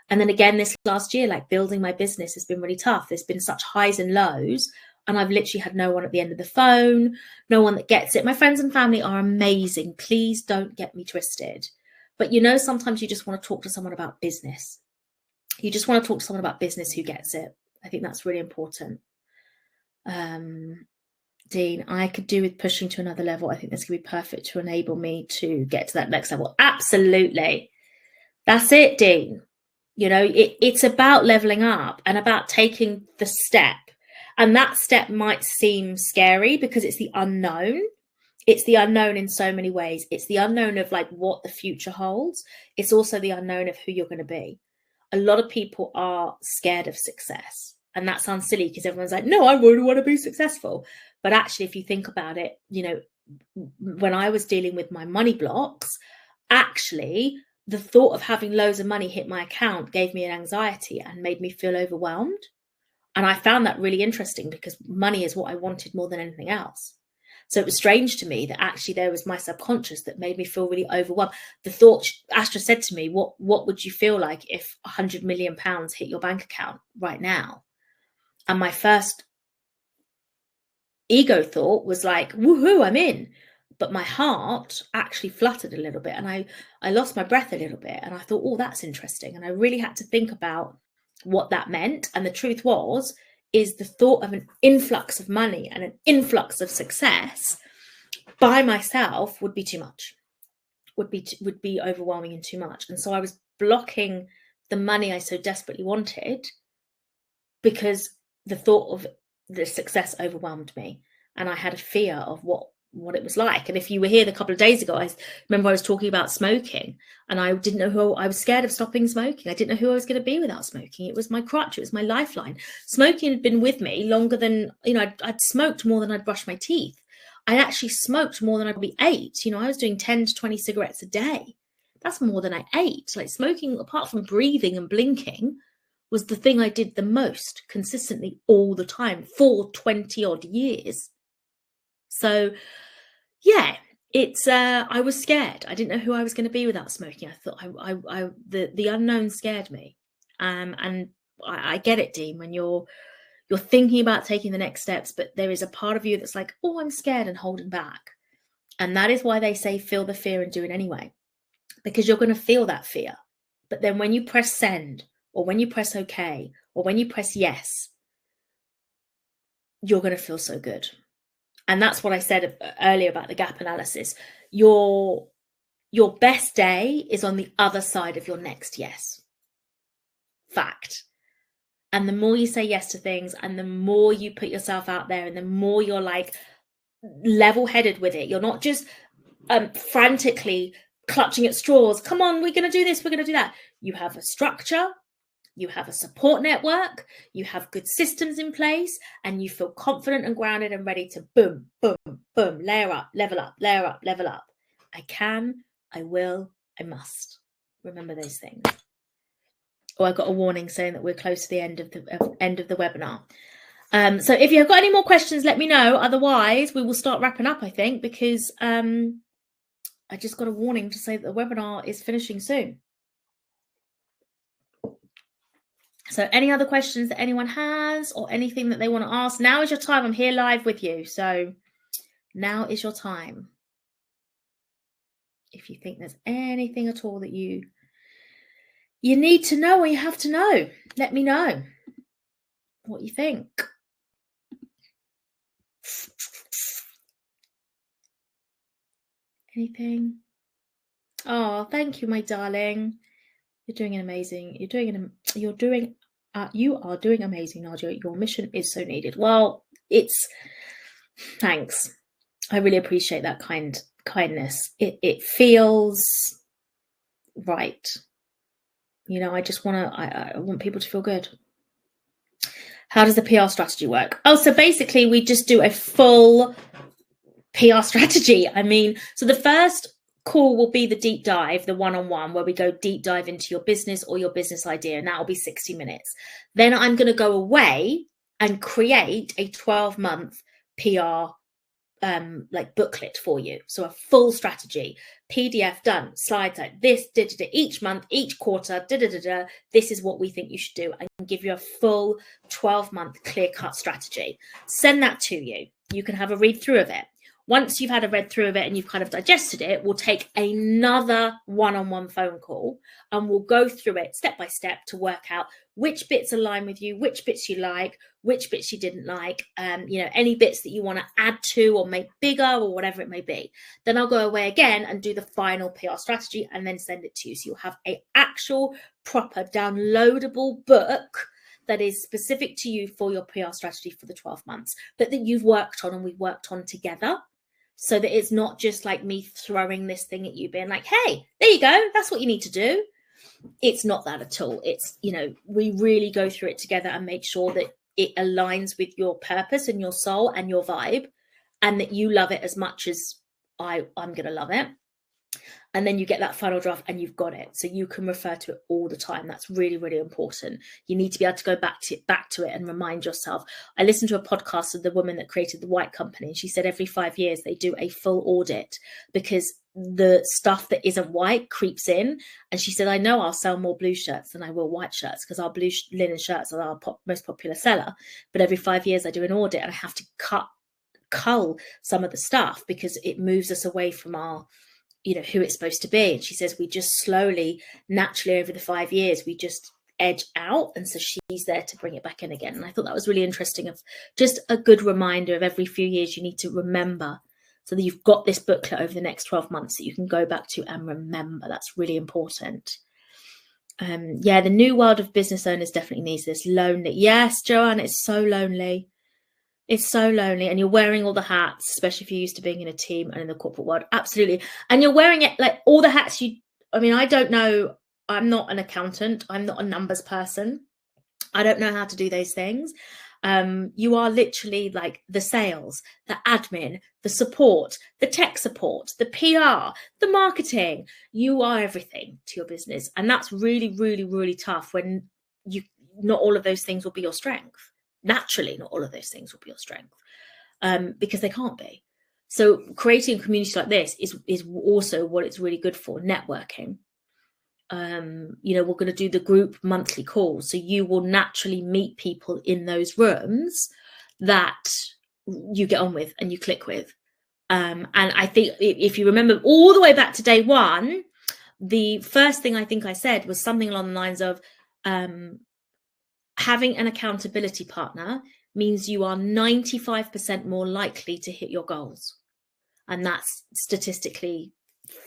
And then again, this last year, like building my business has been really tough. There's been such highs and lows, and I've literally had no one at the end of the phone, no one that gets it. My friends and family are amazing. Please don't get me twisted. But sometimes you just want to talk to someone about business. You just want to talk to someone about business who gets it. I think that's really important. Dean, I could do with pushing to another level. I think this could be perfect to enable me to get to that next level. Absolutely. That's it, Dean. It's about leveling up and about taking the step. And that step might seem scary because it's the unknown. It's the unknown in so many ways. It's the unknown of like what the future holds. It's also the unknown of who you're going to be. A lot of people are scared of success. And that sounds silly because everyone's like, no, I really want to be successful. But actually, if you think about it, when I was dealing with my money blocks, actually, the thought of having loads of money hit my account gave me an anxiety and made me feel overwhelmed. And I found that really interesting because money is what I wanted more than anything else. So it was strange to me that actually there was my subconscious that made me feel really overwhelmed. The thought, Astra said to me, what would you feel like if £100 million hit your bank account right now? And my first ego thought was like, woohoo, I'm in. But my heart actually fluttered a little bit, and I lost my breath a little bit. And I thought, oh, that's interesting. And I really had to think about what that meant. And the truth is the thought of an influx of money and an influx of success by myself would be too much, would be overwhelming and too much. And so I was blocking the money I so desperately wanted because the thought of the success overwhelmed me, and I had a fear of what it was like. And if you were here a couple of days ago, I remember I was talking about smoking, and I didn't know who I was scared of stopping smoking. I didn't know who I was going to be without smoking. It was my crutch. It was my lifeline. Smoking had been with me longer than, I'd smoked more than I'd brushed my teeth. I actually smoked more than I probably ate. I was doing 10 to 20 cigarettes a day. That's more than I ate. Like, smoking, apart from breathing and blinking, was the thing I did the most consistently all the time for 20 odd years. So yeah, it's I was scared. I didn't know who I was going to be without smoking. I thought the unknown scared me. And I get it, Dean, when you're thinking about taking the next steps, but there is a part of you that's like, oh, I'm scared and holding back. And that is why they say feel the fear and do it anyway, because you're going to feel that fear. But then when you press send, or when you press okay, or when you press yes, you're going to feel so good. And that's what I said earlier about the gap analysis. Your best day is on the other side of your next yes. Fact. And the more you say yes to things, and the more you put yourself out there, and the more you're like level-headed with it, you're not just frantically clutching at straws. Come on, we're going to do this, we're going to do that. You have a structure, you have a support network, you have good systems in place, and you feel confident and grounded and ready to boom, boom, boom, layer up, level up, layer up, level up. I can, I will, I must. Remember those things. Oh, I got a warning saying that we're close to the end of the webinar. So if you've got any more questions, let me know. Otherwise, we will start wrapping up, I think, because I just got a warning to say that the webinar is finishing soon. So any other questions that anyone has, or anything that they want to ask, now is your time. I'm here live with you. So now is your time. If you think there's anything at all that you need to know, or you have to know, let me know what you think. Anything? Oh, thank you, my darling. You're doing amazing. You are doing amazing, Nadia. Your mission is so needed. Well, thanks. I really appreciate that kindness. It feels right. I just I want people to feel good. How does the PR strategy work? Oh, so basically we just do a full PR strategy. So the first call will be the deep dive, the one-on-one, where we go deep dive into your business or your business idea, and that will be 60 minutes. Then I'm going to go away and create a 12-month PR booklet for you. So a full strategy, PDF done, slides like this, each month, each quarter, this is what we think you should do, and give you a full 12-month clear-cut strategy. Send that to you. You can have a read through of it. Once you've had a read through of it and you've kind of digested it, we'll take another one-on-one phone call, and we'll go through it step by step to work out which bits align with you, which bits you like, which bits you didn't like, any bits that you want to add to or make bigger or whatever it may be. Then I'll go away again and do the final PR strategy and then send it to you. So you'll have an actual proper downloadable book that is specific to you for your PR strategy for the 12 months, but that you've worked on and we've worked on together. So that it's not just like me throwing this thing at you being like, hey, there you go, that's what you need to do. It's not that at all. It's, we really go through it together and make sure that it aligns with your purpose and your soul and your vibe, and that you love it as much as I'm going to love it. And then you get that final draft and you've got it. So you can refer to it all the time. That's really, really important. You need to be able to go back to it and remind yourself. I listened to a podcast of the woman that created the White Company, and she said every 5 years they do a full audit because the stuff that isn't white creeps in. And she said, I know I'll sell more blue shirts than I will white shirts because our blue linen shirts are our most popular seller. But every 5 years I do an audit and I have to cull some of the stuff because it moves us away from our, who it's supposed to be. And she says we just slowly, naturally over the 5 years, we just edge out. And so she's there to bring it back in again. And I thought that was really interesting, of just a good reminder of every few years you need to remember, so that you've got this booklet over the next 12 months that you can go back to and remember. That's really important. The new world of business owners definitely needs this. Lonely. Yes, Joanne, it's so lonely. It's so lonely, and you're wearing all the hats, especially if you're used to being in a team and in the corporate world. Absolutely. And you're wearing it like all the hats I don't know. I'm not an accountant. I'm not a numbers person. I don't know how to do those things. You are literally like the sales, the admin, the support, the tech support, the PR, the marketing. You are everything to your business. And that's really, really, really tough when not all of those things will be your strength. Naturally, not all of those things will be your strength, because they can't be. So creating a community like this is also what it's really good for, networking. We're going to do the group monthly calls, so you will naturally meet people in those rooms that you get on with and you click with. And I think if you remember all the way back to day one, the first thing I think I said was something along the lines of, having an accountability partner means you are 95% more likely to hit your goals. And that's statistically,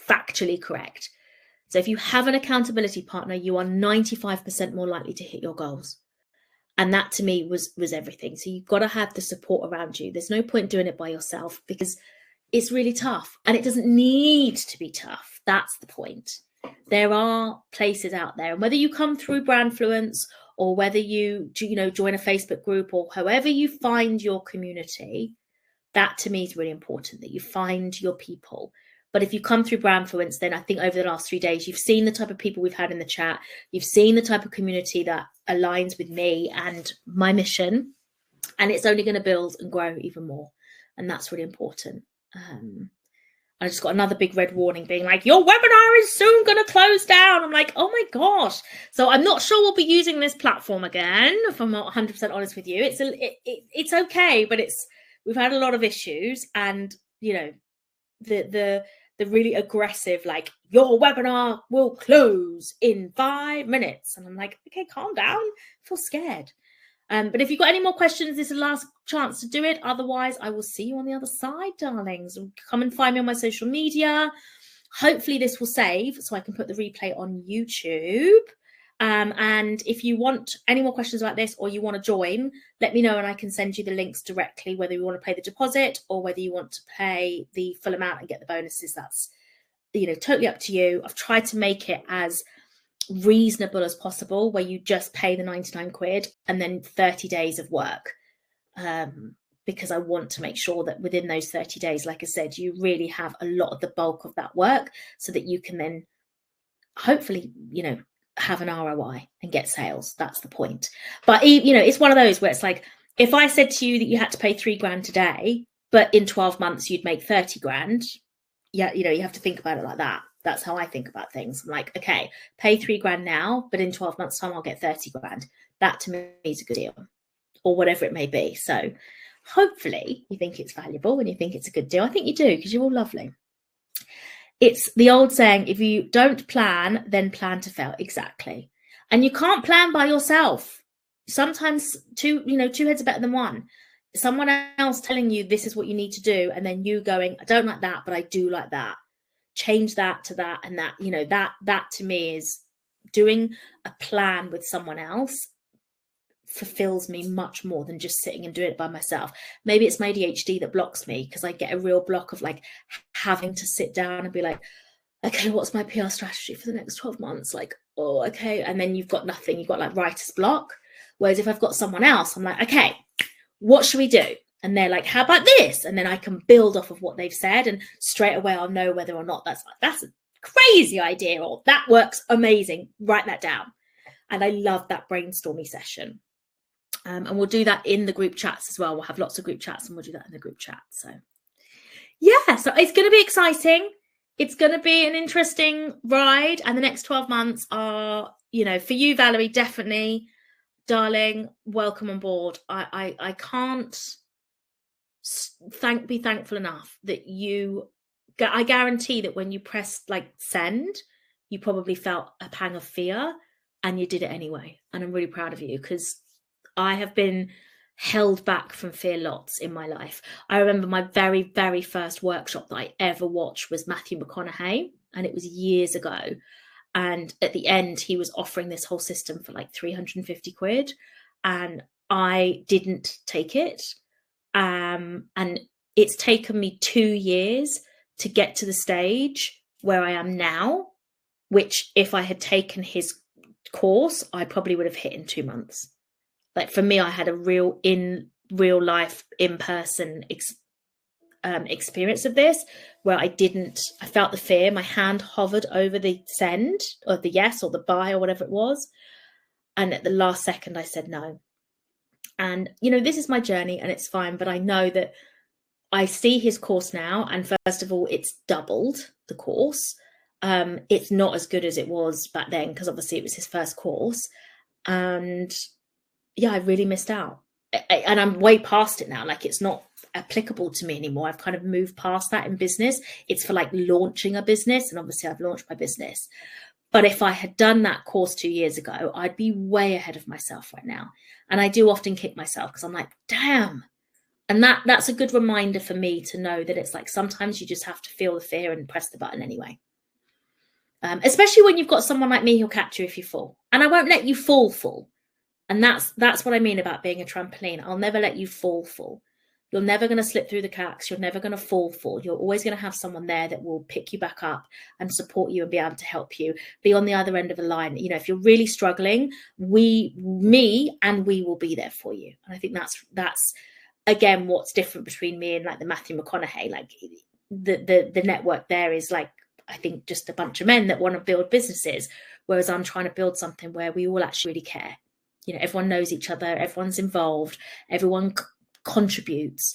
factually correct. So if you have an accountability partner, you are 95% more likely to hit your goals. And that to me was everything. So you've got to have the support around you. There's no point doing it by yourself because it's really tough, and it doesn't need to be tough. That's the point. There are places out there, and whether you come through Brandfluence or whether you join a Facebook group or however you find your community, that to me is really important, that you find your people. But if you come through Brandfluence, then I think over the last 3 days, you've seen the type of people we've had in the chat. You've seen the type of community that aligns with me and my mission. And it's only going to build and grow even more. And that's really important. I just got another big red warning being like, your webinar is soon going to close down. I'm like, oh my gosh. So I'm not sure we'll be using this platform again, if I'm not 100% honest with you. It's okay, but we've had a lot of issues, and the really aggressive, like, your webinar will close in 5 minutes. And I'm like, okay, calm down. I feel scared. But if you've got any more questions, this is the last chance to do it. Otherwise, I will see you on the other side, darlings. Come and find me on my social media. Hopefully this will save so I can put the replay on YouTube. And if you want any more questions like this, or you want to join, let me know and I can send you the links directly, whether you want to pay the deposit or whether you want to pay the full amount and get the bonuses. That's totally up to you. I've tried to make it as reasonable as possible, where you just pay the 99 quid and then 30 days of work, because I want to make sure that within those 30 days, like I said, you really have a lot of the bulk of that work, so that you can then hopefully have an ROI and get sales. That's the point. But it's one of those where it's like, if I said to you that you had to pay 3 grand today, but in 12 months you'd make 30 grand, you have to think about it like that. That's how I think about things. I'm like, okay, pay 3 grand now, but in 12 months time, I'll get 30 grand. That to me is a good deal, or whatever it may be. So hopefully you think it's valuable and you think it's a good deal. I think you do, because you're all lovely. It's the old saying, if you don't plan, then plan to fail. Exactly. And you can't plan by yourself. Sometimes two heads are better than one. Someone else telling you this is what you need to do, and then you going, I don't like that, but I do like that. Change that to that, and that, that to me is doing a plan with someone else fulfills me much more than just sitting and doing it by myself. Maybe it's my ADHD that blocks me, because I get a real block of like having to sit down and be like, okay, what's my PR strategy for the next 12 months? Like, oh, okay. And then you've got nothing. You've got like writer's block. Whereas if I've got someone else, I'm like, okay, what should we do? And they're like, how about this? And then I can build off of what they've said, and straight away I'll know whether or not that's a crazy idea, or that works amazing. Write that down. And I love that brainstorming session. And we'll do that in the group chats as well. We'll have lots of group chats and we'll do that in the group chat. So yeah, so it's going to be exciting. It's going to be an interesting ride. And the next 12 months are, you know, for you, Valerie, definitely, darling, welcome on board. I can't be thankful enough that I guarantee that when you pressed like send, you probably felt a pang of fear and you did it anyway. And I'm really proud of you, because I have been held back from fear lots in my life. I remember my very, very first workshop that I ever watched was Matthew McConaughey, and it was years ago. And at the end, he was offering this whole system for like 350 quid. And I didn't take it. And it's taken me 2 years to get to the stage where I am now, which if I had taken his course, I probably would have hit in 2 months. Like for me, I had a real life, in-person experience of this, where I felt the fear. My hand hovered over the send or the yes or the buy or whatever it was. And at the last second, I said no. And, you know, this is my journey and it's fine. But I know that I see his course now. And first of all, it's doubled the course. It's not as good as it was back then, because obviously it was his first course. And yeah, I really missed out. And I'm way past it now. Like, it's not applicable to me anymore. I've kind of moved past that in business. It's for like launching a business. And obviously I've launched my business. But if I had done that course 2 years ago, I'd be way ahead of myself right now. And I do often kick myself because I'm like, damn. And that's a good reminder for me to know that it's like, sometimes you just have to feel the fear and press the button anyway. Especially when you've got someone like me who'll catch you if you fall. And I won't let you fall. And that's what I mean about being a trampoline. I'll never let you fall. You're never going to slip through the cracks. You're never going to fall. You're always going to have someone there that will pick you back up and support you and be able to help you be on the other end of the line. You know, if you're really struggling, we will be there for you. And I think that's again, what's different between me and like the Matthew McConaughey. Like the network there is like, I think, just a bunch of men that want to build businesses, whereas I'm trying to build something where we all actually really care. You know, everyone knows each other, everyone's involved, everyone contributes.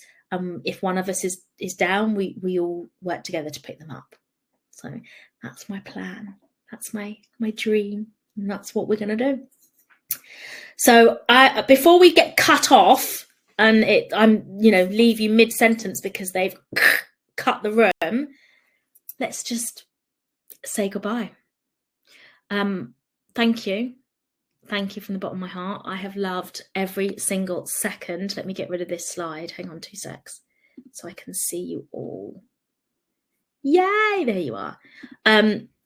If one of us is down, we all work together to pick them up. So that's my plan. That's my dream. And that's what we're going to do. So before we get cut off and leave you mid-sentence because they've cut the room, let's just say goodbye. Thank you. Thank you from the bottom of my heart. I have loved every single second. Let me get rid of this slide. Hang on 2 secs so I can see you all. Yay, there you are.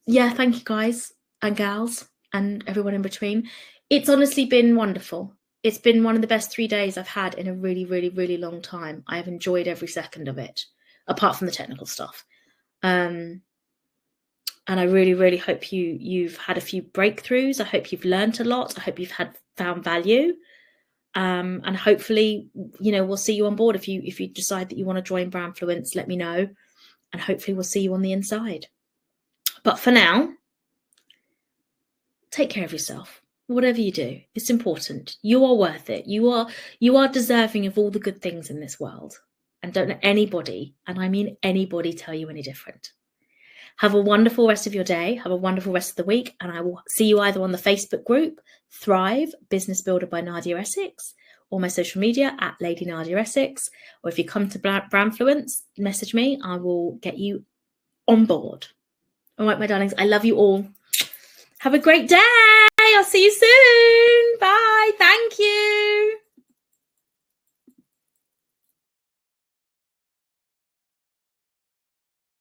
Yeah, thank you guys and gals and everyone in between. It's honestly been wonderful. It's been one of the best 3 days I've had in a really, really, really long time. I have enjoyed every second of it, apart from the technical stuff. And I really, really hope you've had a few breakthroughs. I hope you've learned a lot. I hope you've found value. And hopefully, we'll see you on board. If you decide that you want to join Brandfluence, let me know. And hopefully we'll see you on the inside. But for now, take care of yourself. Whatever you do, it's important. You are worth it. You are deserving of all the good things in this world. And don't let anybody, and I mean anybody, tell you any different. Have a wonderful rest of your day. Have a wonderful rest of the week. And I will see you either on the Facebook group, Thrive Business Builder by Nadia Essex, or my social media at Lady Nadia Essex. Or if you come to Brandfluence, message me. I will get you on board. All right, my darlings. I love you all. Have a great day. I'll see you soon. Bye. Thank you.